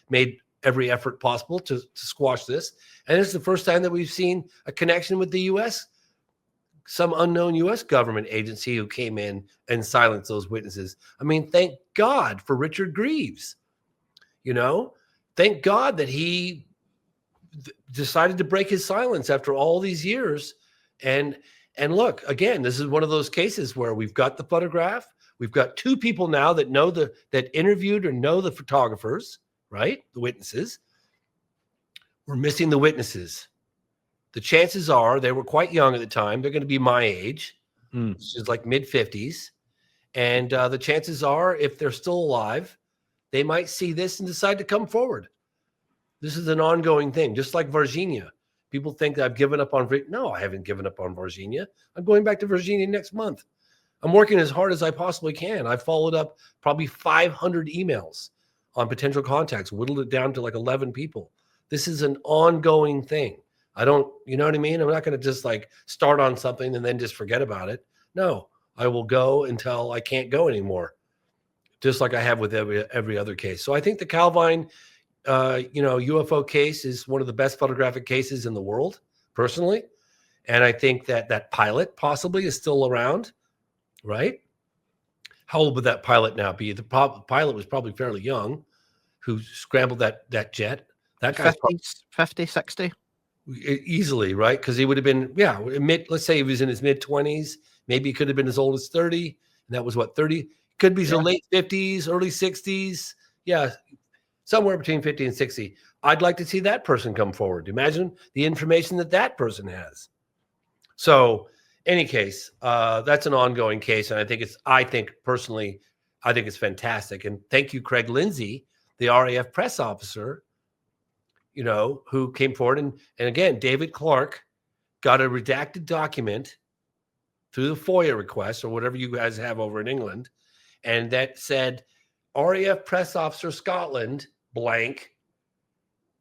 made every effort possible to squash this. And it's the first time that we've seen a connection with the U.S., some unknown U.S. government agency who came in and silenced those witnesses. I mean, thank God for Richard Greaves. Thank God that he decided to break his silence after all these years. And look, again, this is one of those cases where we've got the photograph. We've got 2 people now that know that interviewed or know the photographers, right? The witnesses. We're missing the witnesses. The chances are they were quite young at the time. They're going to be my age, which is like mid-50s. And the chances are, if they're still alive, they might see this and decide to come forward. This is an ongoing thing, just like Virginia. People think that I've given up on No, I haven't given up on Virginia. I'm going back to Virginia next month. I'm working as hard as I possibly can. I've followed up probably 500 emails on potential contacts, whittled it down to like 11 people. This is an ongoing thing. I don't, you know what I mean? I'm not going to just like start on something and then just forget about it. No, I will go until I can't go anymore, just like I have with every other case. So I think the Calvine, UFO case is one of the best photographic cases in the world, personally. And I think that pilot possibly is still around, right? How old would that pilot now be? The pilot was probably fairly young, who scrambled that jet. That guy's 50, 60? Easily, right? Because he would have been, let's say he was in his mid-20s. Maybe he could have been as old as 30. And that was what, 30? Could be late 50s, early 60s. Yeah, somewhere between 50 and 60. I'd like to see that person come forward. Imagine the information that person has. So, any case, that's an ongoing case. And I think personally, it's fantastic. And thank you, Craig Lindsay, the RAF press officer, who came forward. And again, David Clark got a redacted document through the FOIA request or whatever you guys have over in England. And that said, RAF press officer Scotland, blank,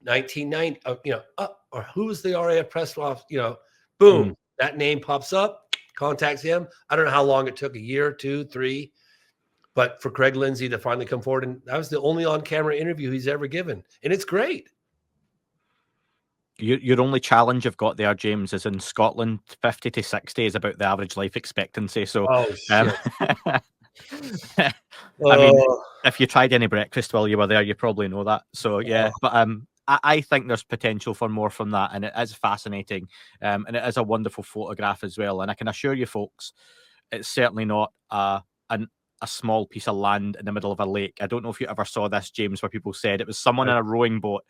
1990, or who's the RAF press officer, boom, that name pops up, contacts him. I don't know how long it took, a year, 2, 3, but for Craig Lindsay to finally come forward. And that was the only on-camera interview he's ever given. And it's great. Your only challenge you've got there, James, is in Scotland, 50 to 60 is about the average life expectancy. So, Oh um, shit. I mean, Oh, if you tried any breakfast while you were there, you probably know that. So oh, yeah, but I think there's potential for more from that, and it is fascinating, and it is a wonderful photograph as well. And I can assure you, folks, it's certainly not an a small piece of land in the middle of a lake. I don't know if you ever saw this, James, where people said it was someone in a rowing boat.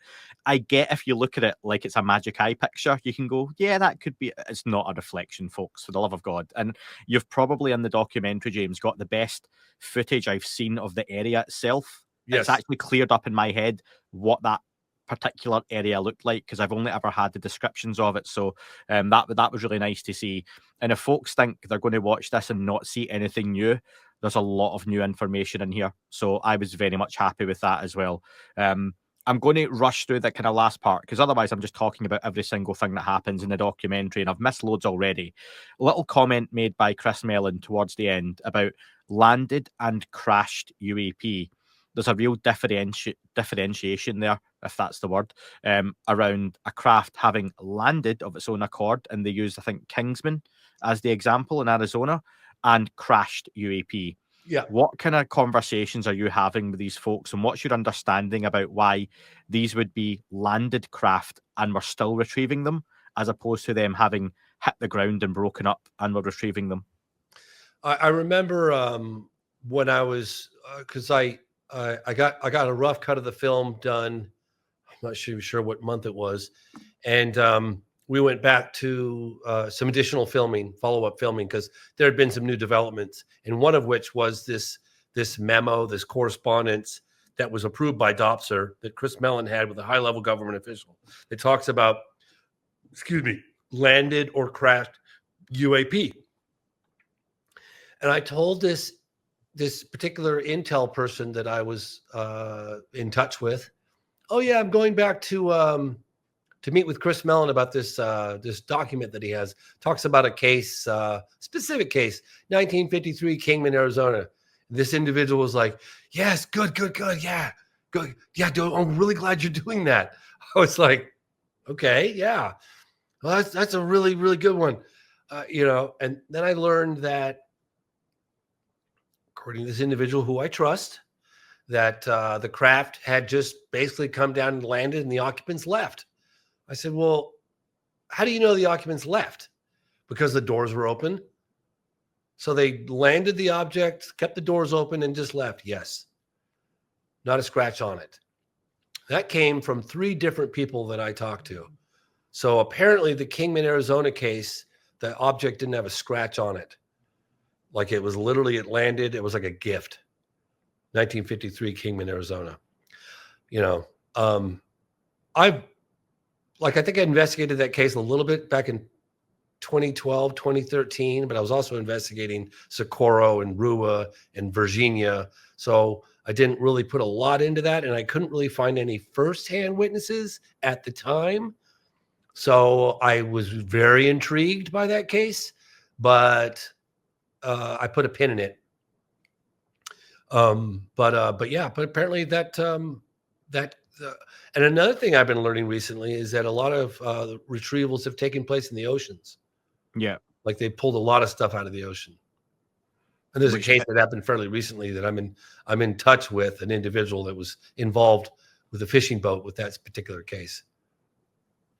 I get if you look at it like it's a magic eye picture, you can go, yeah, that could be. It's not a reflection, folks, for the love of God. And you've probably in the documentary, James, got the best footage I've seen of the area itself. It's yes. actually cleared up in my head what that particular area looked like because I've only ever had the descriptions of it. So that was really nice to see. And if folks think they're going to watch this and not see anything new, there's a lot of new information in here. So I was very much happy with that as well. I'm going to rush through the kind of last part because otherwise I'm just talking about every single thing that happens in the documentary and I've missed loads already. A little comment made by Chris Mellon towards the end about landed and crashed UAP. There's a real differentiation there, if that's the word, around a craft having landed of its own accord. And they used, I think, Kingsman as the example in Arizona and crashed UAP. Yeah. What kind of conversations are you having with these folks, and what's your understanding about why these would be landed craft and we're still retrieving them, as opposed to them having hit the ground and broken up and we're retrieving them? I remember when I was because I got a rough cut of the film done. I'm not sure what month it was, and we went back to some additional filming, follow up filming, because there had been some new developments, and one of which was this memo, this correspondence that was approved by Dopser that Chris Mellon had with a high level government official. It talks about, landed or crashed UAP. And I told this particular intel person that I was in touch with, oh yeah, I'm going back to meet with Chris Mellon about this this document that he has. Talks about a case, specific case, 1953, Kingman, Arizona. This individual was like, yes, good, yeah, good, yeah, dude, I'm really glad you're doing that. I was like, okay, yeah, well, that's a really good one, And then I learned that, according to this individual who I trust, that the craft had just basically come down and landed and the occupants left. I said, well, how do you know the occupants left? Because the doors were open. So they landed the object, kept the doors open, and just left. Yes. Not a scratch on it. That came from 3 different people that I talked to. So apparently the Kingman, Arizona case, the object didn't have a scratch on it. Like it was literally, it landed. It was like a gift. 1953 Kingman, Arizona. I think I investigated that case a little bit back in 2012, 2013, but I was also investigating Socorro and Rua and Virginia. So I didn't really put a lot into that, and I couldn't really find any firsthand witnesses at the time. So I was very intrigued by that case, but I put a pin in it. But apparently and another thing I've been learning recently is that a lot of retrievals have taken place in the oceans. Yeah. Like they pulled a lot of stuff out of the ocean. And there's a Which case that happened fairly recently that I'm in touch with an individual that was involved with a fishing boat with that particular case.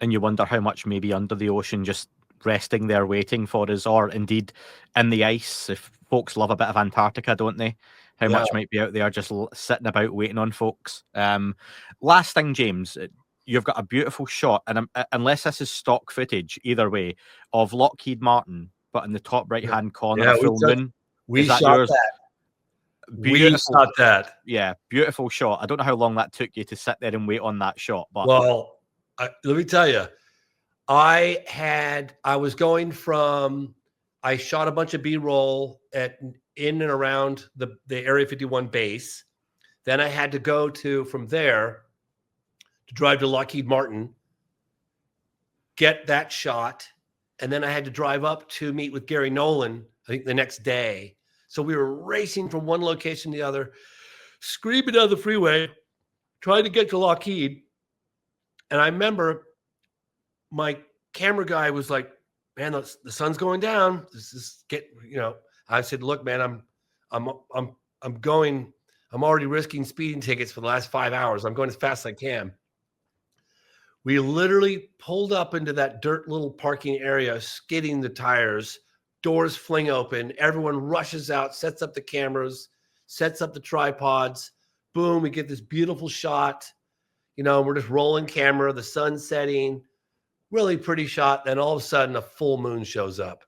And you wonder how much maybe under the ocean, just resting there waiting for us, or indeed in the ice. If folks love a bit of Antarctica, don't they? How Yeah. much might be out there just sitting about waiting on folks. Last thing, James, you've got a beautiful shot, and unless this is stock footage, either way, of Lockheed Martin, but in the top right hand corner, Yeah, a full moon. we Is that shot yours? that. Beautiful. We shot that. Yeah, beautiful shot. I don't know how long that took you to sit there and wait on that shot, but Well, let me tell you, I shot a bunch of B-roll in and around the Area 51 base. Then I had to go from there to drive to Lockheed Martin, get that shot. And then I had to drive up to meet with Gary Nolan, I think the next day. So we were racing from one location to the other, screaming down the freeway, trying to get to Lockheed. And I remember my camera guy was like, man, the sun's going down. This is I said, look, man, I'm already risking speeding tickets for the last 5 hours. I'm going as fast as I can. We literally pulled up into that dirt little parking area, skidding the tires, doors fling open. Everyone rushes out, sets up the cameras, sets up the tripods. Boom, we get this beautiful shot. We're just rolling camera, the sun setting, really pretty shot. Then all of a sudden a full moon shows up.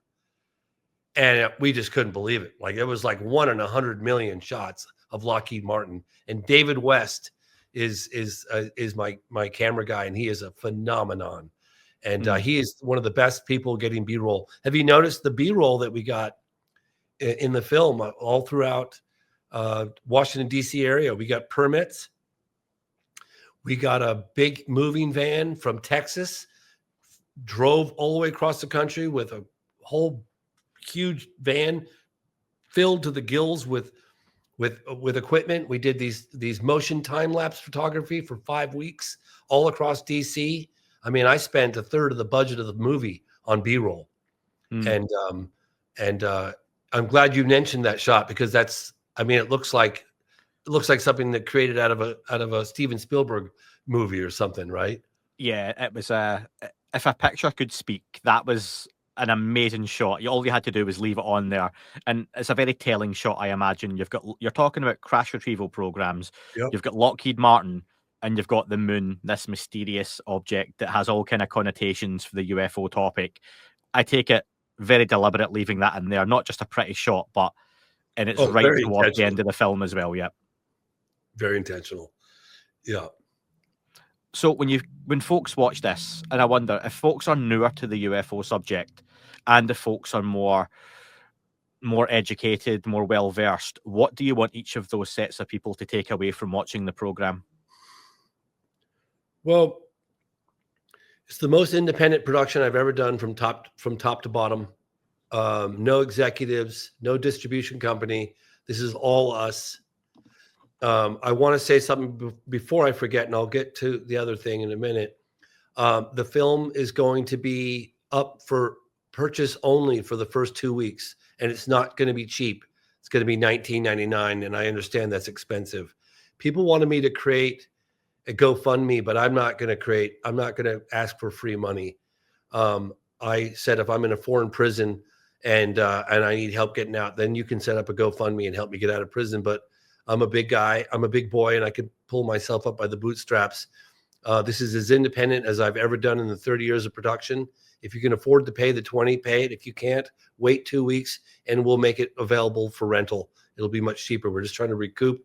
And we just couldn't believe it. Like, it was like 1 in 100 million shots of Lockheed Martin. And David West is my camera guy, and he is a phenomenon. And he is one of the best people getting B-roll. Have you noticed the B-roll that we got in the film all throughout Washington, D.C. area? We got permits. We got a big moving van from Texas, drove all the way across the country with a whole huge van filled to the gills with equipment. We did these motion time-lapse photography for 5 weeks all across DC. I mean, I spent a third of the budget of the movie on B-roll. And I'm glad you mentioned that shot, because it looks like something that created out of a Steven Spielberg movie or something, right? Yeah, it was if a picture could speak, that was an amazing shot. All you had to do was leave it on there, and it's a very telling shot, I imagine. You're talking about crash retrieval programs. Yep. You've got Lockheed Martin, and you've got the moon, this mysterious object that has all kind of connotations for the UFO topic. I take it very deliberate leaving that in there, not just a pretty shot, but and it's right towards the end of the film as well. Yeah, very intentional. Yeah. So when folks watch this, and I wonder if folks are newer to the UFO subject, and the folks are more educated, more well versed, what do you want each of those sets of people to take away from watching the program? Well, it's the most independent production I've ever done from top to bottom. No executives, no distribution company. This is all us. I want to say something before I forget, and I'll get to the other thing in a minute. The film is going to be up for purchase only for the first 2 weeks, and it's not going to be cheap. It's going to be $19.99, and I understand that's expensive. People wanted me to create a GoFundMe, but I'm not going to ask for free money. I said, if I'm in a foreign prison and I need help getting out, then you can set up a GoFundMe and help me get out of prison. But I'm a big guy. I'm a big boy, and I could pull myself up by the bootstraps. This is as independent as I've ever done in the 30 years of production. If you can afford to pay the 20, pay it. If you can't, wait 2 weeks, and we'll make it available for rental. It'll be much cheaper. We're just trying to recoup,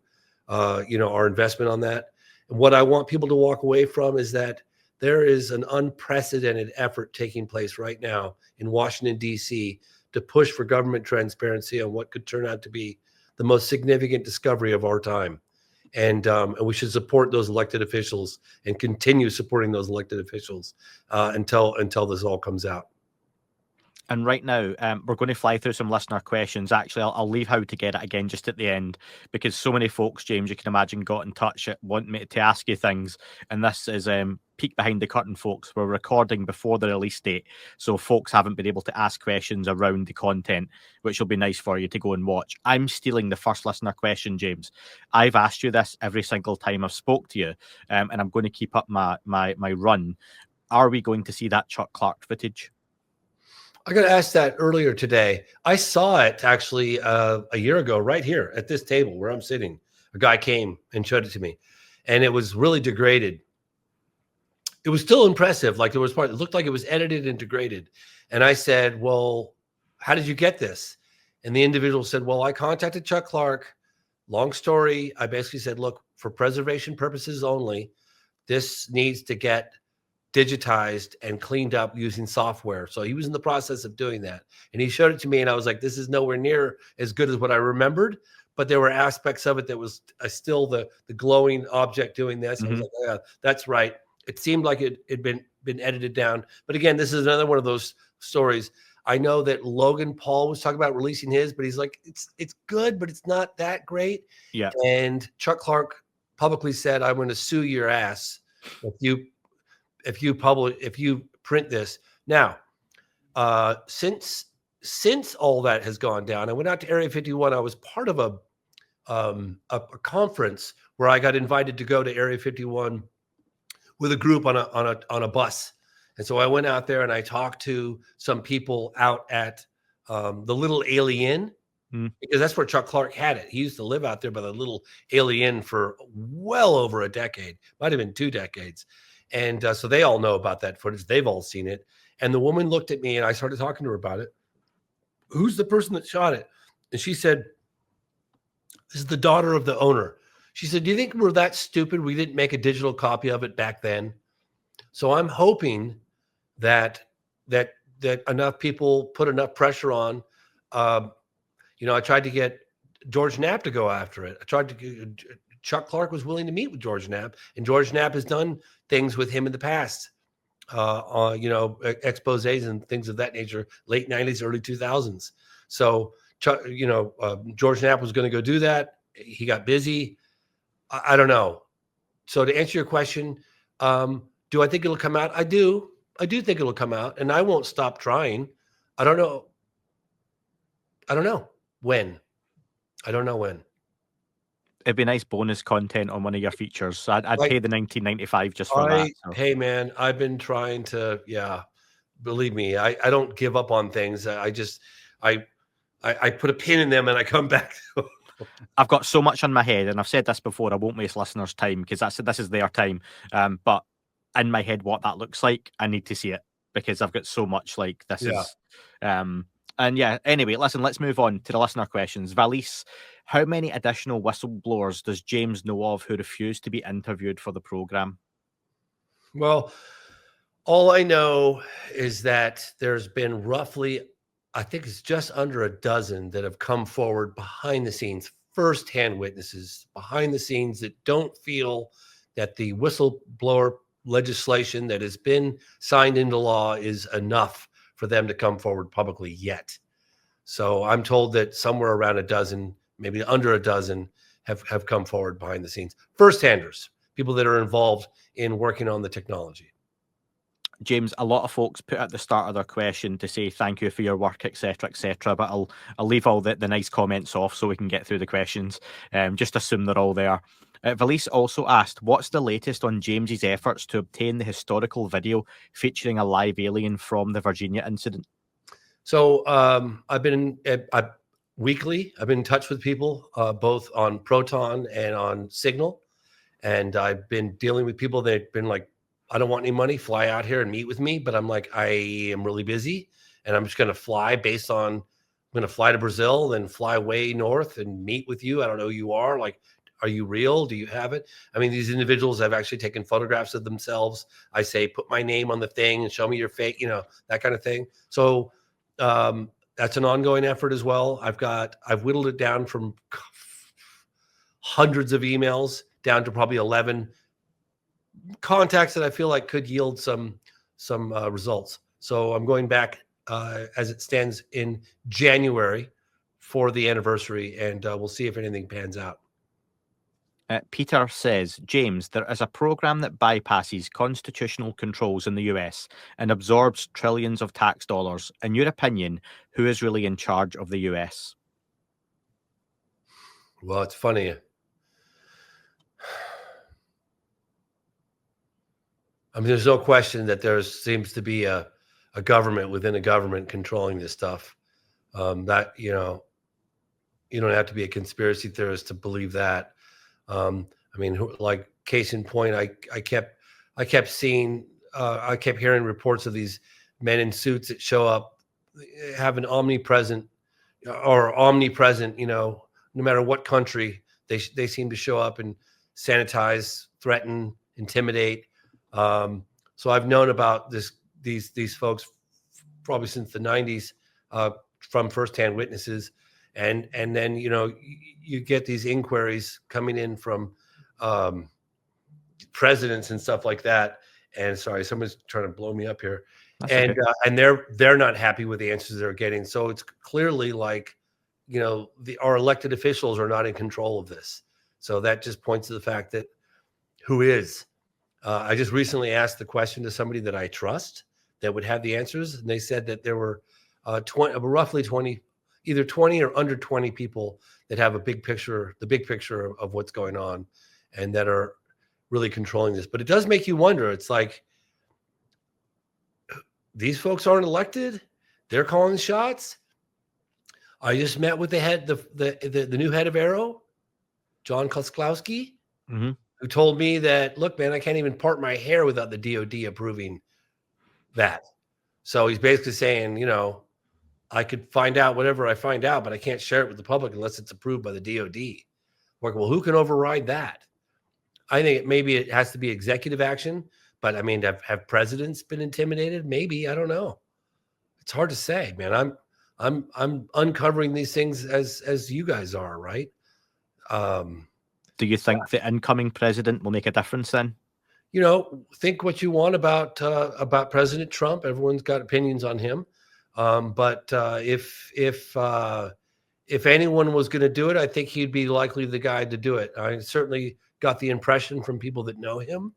our investment on that. And what I want people to walk away from is that there is an unprecedented effort taking place right now in Washington, D.C. to push for government transparency on what could turn out to be the most significant discovery of our time. And we should support those elected officials and continue supporting those elected officials until this all comes out. And right now, we're going to fly through some listener questions. Actually, I'll leave how to get it again just at the end, because so many folks, James, you can imagine, got in touch, want me to ask you things. And this is peek behind the curtain, folks. We're recording before the release date, so folks haven't been able to ask questions around the content, which will be nice for you to go and watch. I'm stealing the first listener question, James. I've asked you this every single time I've spoke to you, and I'm going to keep up my run. Are we going to see that Chuck Clark footage? I got asked that earlier today. I saw it actually a year ago, right here at this table where I'm sitting. A guy came and showed it to me, and it was really degraded. It was still impressive. Like, there was part, it looked like it was edited and degraded. And I said, well, how did you get this? And the individual said, well, I contacted Chuck Clark. Long story. I basically said, look, for preservation purposes only, this needs to get digitized and cleaned up using software. So he was in the process of doing that, and he showed it to me, and I was like, this is nowhere near as good as what I remembered, but there were aspects of it that was still the glowing object doing this. I was like, yeah, that's right. It seemed like it had been edited down. But again, this is another one of those stories. I know that Logan Paul was talking about releasing his, but he's like, it's good, but it's not that great. Yeah. And Chuck Clark publicly said, I'm going to sue your ass if you print this. Now, since all that has gone down, I went out to Area 51. I was part of a conference where I got invited to go to Area 51 with a group on a bus. And so I went out there and I talked to some people out at the Little Alien, because that's where Chuck Clark had it. He used to live out there by the Little Alien for well over a decade, might have been 2 decades. And so they all know about that footage. They've all seen it. And the woman looked at me and I started talking to her about it. Who's the person that shot it? And she said, this is the daughter of the owner. She said, do you think we're that stupid we didn't make a digital copy of it back then? So I'm hoping that enough people put enough pressure on. I tried to get George Knapp to go after it. Chuck Clark was willing to meet with George Knapp, and George Knapp has done things with him in the past, exposés and things of that nature, late 90s, early 2000s. So, George Knapp was going to go do that. He got busy. I don't know. So to answer your question, do I think it'll come out? I do think it'll come out, and I won't stop trying. I don't know when. It'd be nice bonus content on one of your features. So I'd pay the $19.95 just for that. So. Hey man, I've been trying to, believe me, I don't give up on things. I put a pin in them and I come back. I've got so much on my head, and I've said this before, I won't waste listeners' time because this is their time. But in my head, what that looks like, I need to see it because I've got so much like this is. Anyway, listen, let's move on to the listener questions. Valise, how many additional whistleblowers does James know of who refused to be interviewed for the program? Well, all I know is that there's been roughly, I think it's just under a dozen that have come forward behind the scenes, firsthand witnesses behind the scenes that don't feel that the whistleblower legislation that has been signed into law is enough for them to come forward publicly yet. So I'm told that somewhere around a dozen, maybe under a dozen, have come forward behind the scenes. First-handers, people that are involved in working on the technology. James, a lot of folks put at the start of their question to say thank you for your work, etc., etc. But I'll leave all the nice comments off so we can get through the questions. Just assume they're all there. Valise also asked, what's the latest on James's efforts to obtain the historical video featuring a live alien from the Virginia incident? So I've been weekly. I've been in touch with people both on Proton and on Signal, and I've been dealing with people that've been like, I don't want any money, fly out here and meet with me. But I'm like, I am really busy and I'm just going to fly I'm going to fly to Brazil, then fly way north and meet with you. I don't know who you are. Like, are you real? Do you have it? I mean, these individuals have actually taken photographs of themselves. I say, put my name on the thing and show me your face, that kind of thing. So that's an ongoing effort as well. I've whittled it down from hundreds of emails down to probably 11 contacts that I feel like could yield some results. So I'm going back as it stands in January for the anniversary, and we'll see if anything pans out. Peter says, James, there is a program that bypasses constitutional controls in the US and absorbs trillions of tax dollars. In your opinion, who is really in charge of the US? Well, it's funny. I mean, there's no question that there seems to be a government within a government controlling this stuff. That, you don't have to be a conspiracy theorist to believe that. I mean, like case in point, I kept hearing reports of these men in suits that show up, have an omnipresent, no matter what country, they seem to show up and sanitize, threaten, intimidate. So I've known about these folks probably since the 90s from firsthand witnesses. And then, you get these inquiries coming in from presidents and stuff like that. And sorry, someone's trying to blow me up here. That's okay. And they're not happy with the answers they're getting. So it's clearly like, our elected officials are not in control of this. So that just points to the fact that who is. I just recently asked the question to somebody that I trust, that would have the answers. And they said that there were roughly 20, either 20 or under 20 people that have the big picture of what's going on and that are really controlling this. But it does make you wonder. It's like, these folks aren't elected. They're calling the shots. I just met with the new head of Aero, John Klosklowski, Mm-hmm. who told me that, look, man, I can't even part my hair without the DOD approving that. So he's basically saying, you know, I could find out whatever I find out, but I can't share it with the public unless it's approved by the DOD. Like, well, who can override that? I think maybe it has to be executive action, but I mean, have presidents been intimidated? Maybe, I don't know. It's hard to say, man. I'm uncovering these things as you guys are, right? Do you think the incoming president will make a difference then? You know, think what you want about President Trump. Everyone's got opinions on him, but if anyone was going to do it, I think he'd be likely the guy to do it. I certainly got the impression from people that know him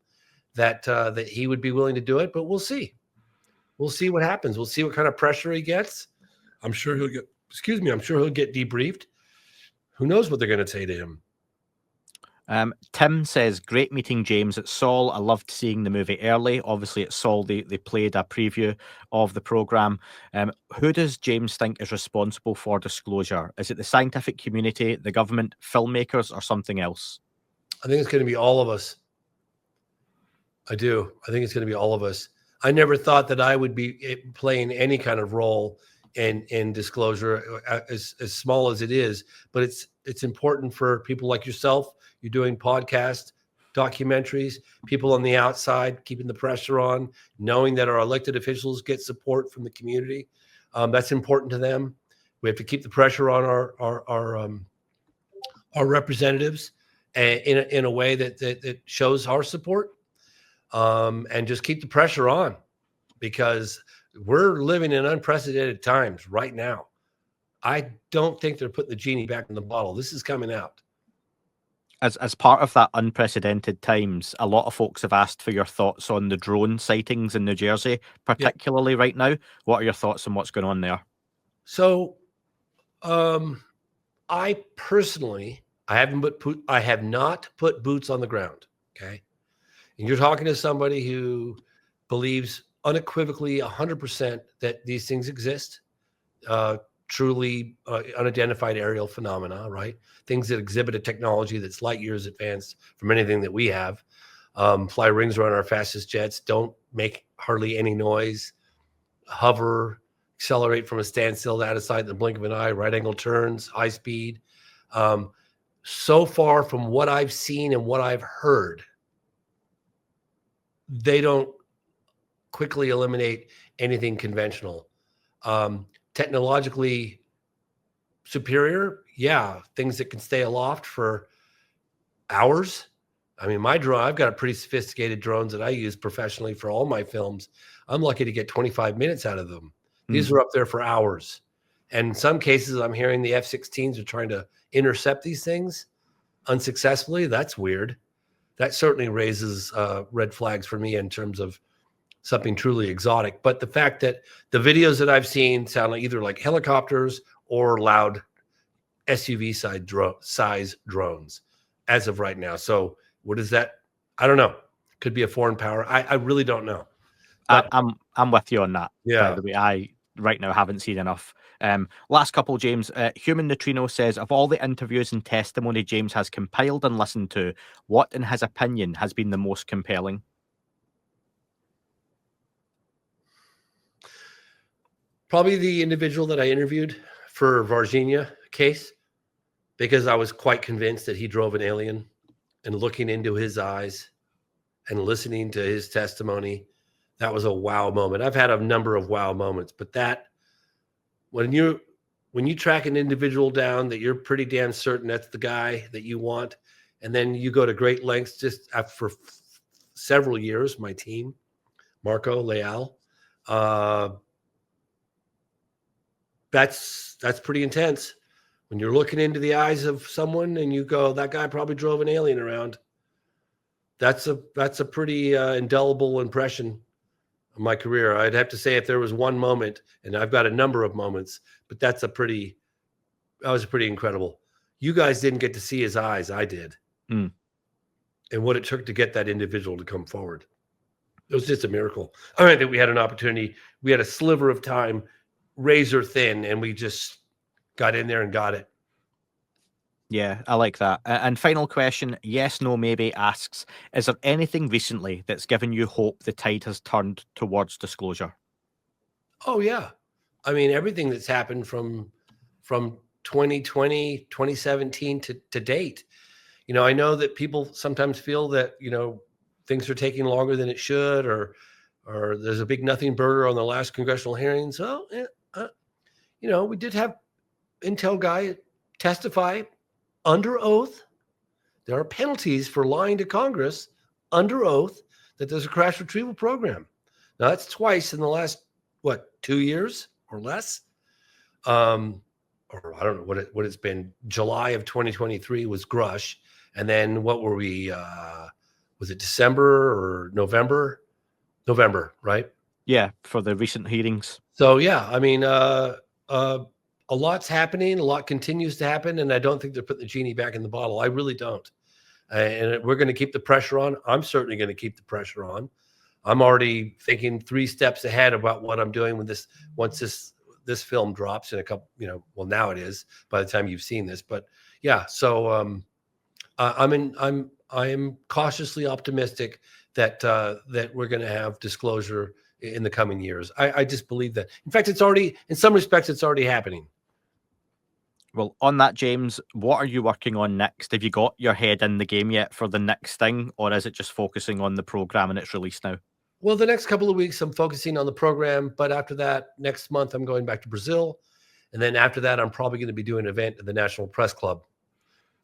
that he would be willing to do it. But we'll see. We'll see what happens. We'll see what kind of pressure he gets. I'm sure he'll get. I'm sure he'll get debriefed. Who knows what they're going to say to him? Tim says, great meeting James at Sol. I loved seeing the movie early. Obviously at Sol they played a preview of the programme. Who does James think is responsible for disclosure? Is it the scientific community, the government, filmmakers, or something else? I think it's going to be all of us. I do. I think it's going to be all of us. I never thought that I would be playing any kind of role in disclosure, as small as it is, but it's important for people like yourself. You're doing podcasts, documentaries, people on the outside, keeping the pressure on, knowing that our elected officials get support from the community. That's important to them. We have to keep the pressure on our representatives in a way that shows our support, and just keep the pressure on, because we're living in unprecedented times right now. I don't think they're putting the genie back in the bottle. This is coming out. As part of that unprecedented times, a lot of folks have asked for your thoughts on the drone sightings in New Jersey, particularly right now. What are your thoughts on what's going on there? So, I personally, I have not put boots on the ground. Okay. And you're talking to somebody who believes unequivocally 100% that these things exist. Truly unidentified aerial phenomena, right? Things that exhibit a technology that's light years advanced from anything that we have. Fly rings around our fastest jets, don't make hardly any noise, hover, accelerate from a standstill to out of sight in the blink of an eye, right angle turns, high speed. So far from what I've seen and what I've heard, they don't quickly eliminate anything conventional. Technologically superior, things that can stay aloft for hours. I mean, my drone, I've got a pretty sophisticated drones that I use professionally for all my films. I'm lucky to get 25 minutes out of them. These are up there for hours. And in some cases, I'm hearing the F-16s are trying to intercept these things unsuccessfully. That's weird. That certainly raises red flags for me in terms of something truly exotic. But the fact that the videos that I've seen sound like either like helicopters or loud SUV size drones as of right now. So what is that? I don't know. Could be a foreign power. I really don't know. But I'm with you on that. Yeah. By the way, I right now haven't seen enough. Last couple, James. Human Neutrino says, of all the interviews and testimony James has compiled and listened to, what, in his opinion, has been the most compelling? Probably the individual that I interviewed for Virginia case, because I was quite convinced that he drove an alien, and looking into his eyes and listening to his testimony, that was a wow moment. I've had a number of wow moments, but that when you track an individual down that you're pretty damn certain that's the guy that you want, and then you go to great lengths just for several years, my team, Marco Leal, that's pretty intense. When you're looking into the eyes of someone and you go, that guy probably drove an alien around. That's a pretty indelible impression my career. I'd have to say if there was one moment, and I've got a number of moments, but that was pretty incredible. You guys didn't get to see his eyes. I did. Mm. And what it took to get that individual to come forward. It was just a miracle. I think we had an opportunity. We had a sliver of time, razor thin, and we just got in there and got it. Yeah, I like that. And final question, yes, no, maybe, asks, is there anything recently that's given you hope the tide has turned towards disclosure? Oh, yeah. I mean, everything that's happened from 2020, 2017 to date. I know that people sometimes feel that, things are taking longer than it should, or there's a big nothing burger on the last congressional hearing. So, we did have Intel guy testify under oath. There are penalties for lying to Congress under oath that there's a crash retrieval program. Now, that's twice in the last, 2 years or less? Or I don't know what it's been. July of 2023 was Grush. And then what were we, was it December or November? November, right? Yeah, for the recent hearings. So, yeah, I mean, a lot's happening. A lot continues to happen. And I don't think they're putting the genie back in the bottle. I really don't. And we're going to keep the pressure on. I'm certainly going to keep the pressure on. I'm already thinking 3 steps ahead about what I'm doing with this once this film drops in a couple, now it is by the time you've seen this. But yeah, so I am cautiously optimistic that we're going to have disclosure in the coming years. I just believe that. In fact, it's already, in some respects, it's already happening. Well, on that, James, what are you working on next? Have you got your head in the game yet for the next thing, or is it just focusing on the program and its release now? Well, the next couple of weeks, I'm focusing on the program. But after that, next month, I'm going back to Brazil. And then after that, I'm probably going to be doing an event at the National Press Club,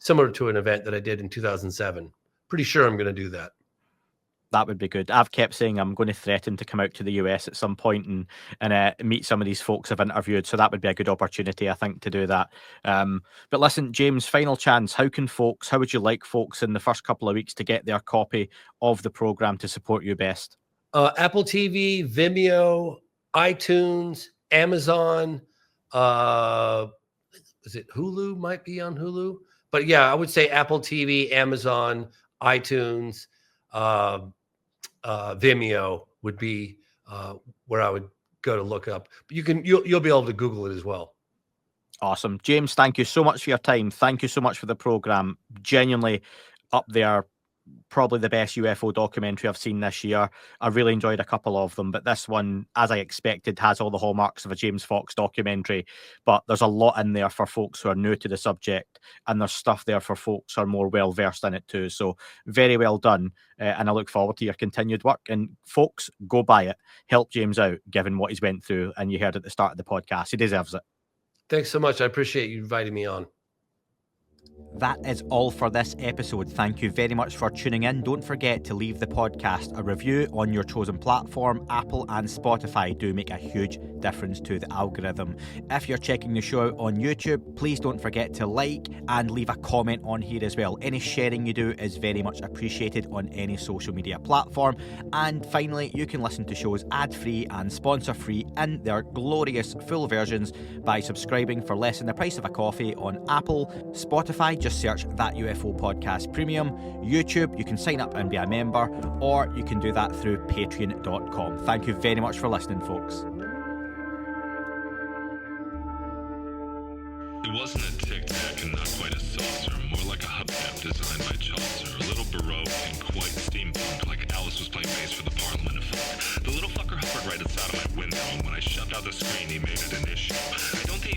similar to an event that I did in 2007. Pretty sure I'm going to do that. That would be good. I've kept saying I'm going to threaten to come out to the US at some point and meet some of these folks I've interviewed. So that would be a good opportunity, I think, to do that. But listen, James, final chance. How would you like folks in the first couple of weeks to get their copy of the program to support you best? Apple TV, Vimeo, iTunes, Amazon. Is it Hulu? Might be on Hulu. But yeah, I would say Apple TV, Amazon, iTunes, Vimeo would be where I would go to look up. But you'll be able to Google it as well. Awesome. James, thank you so much for your time. Thank you so much for the program. Genuinely up there. Probably the best UFO documentary I've seen this year. I really enjoyed a couple of them, but this one, as I expected, has all the hallmarks of a James Fox documentary, but there's a lot in there for folks who are new to the subject, and there's stuff there for folks who are more well-versed in it too. So very well done, and I look forward to your continued work. And folks, go buy it. Help James out, given what he's went through, and you heard at the start of the podcast. He deserves it. Thanks so much. I appreciate you inviting me on. That is all for this episode. Thank you very much for tuning in. Don't forget to leave the podcast a review on your chosen platform. Apple and Spotify do make a huge difference to the algorithm. If you're checking the show out on YouTube, please don't forget to like and leave a comment on here as well. Any sharing you do is very much appreciated on any social media platform. And finally, you can listen to shows ad-free and sponsor-free in their glorious full versions by subscribing for less than the price of a coffee on Apple, Spotify. Just search That UFO Podcast Premium. YouTube, you can sign up and be a member, or you can do that through patreon.com. Thank you very much for listening, folks. It wasn't a tic-tac and not quite a saucer, more like a hubcap designed by Chaucer, a little baroque and quite steampunk, like Alice was playing bass for the Parliament of Folk. The little fucker hovered right outside of my window, and when I shoved out the screen, he made it an issue. I don't think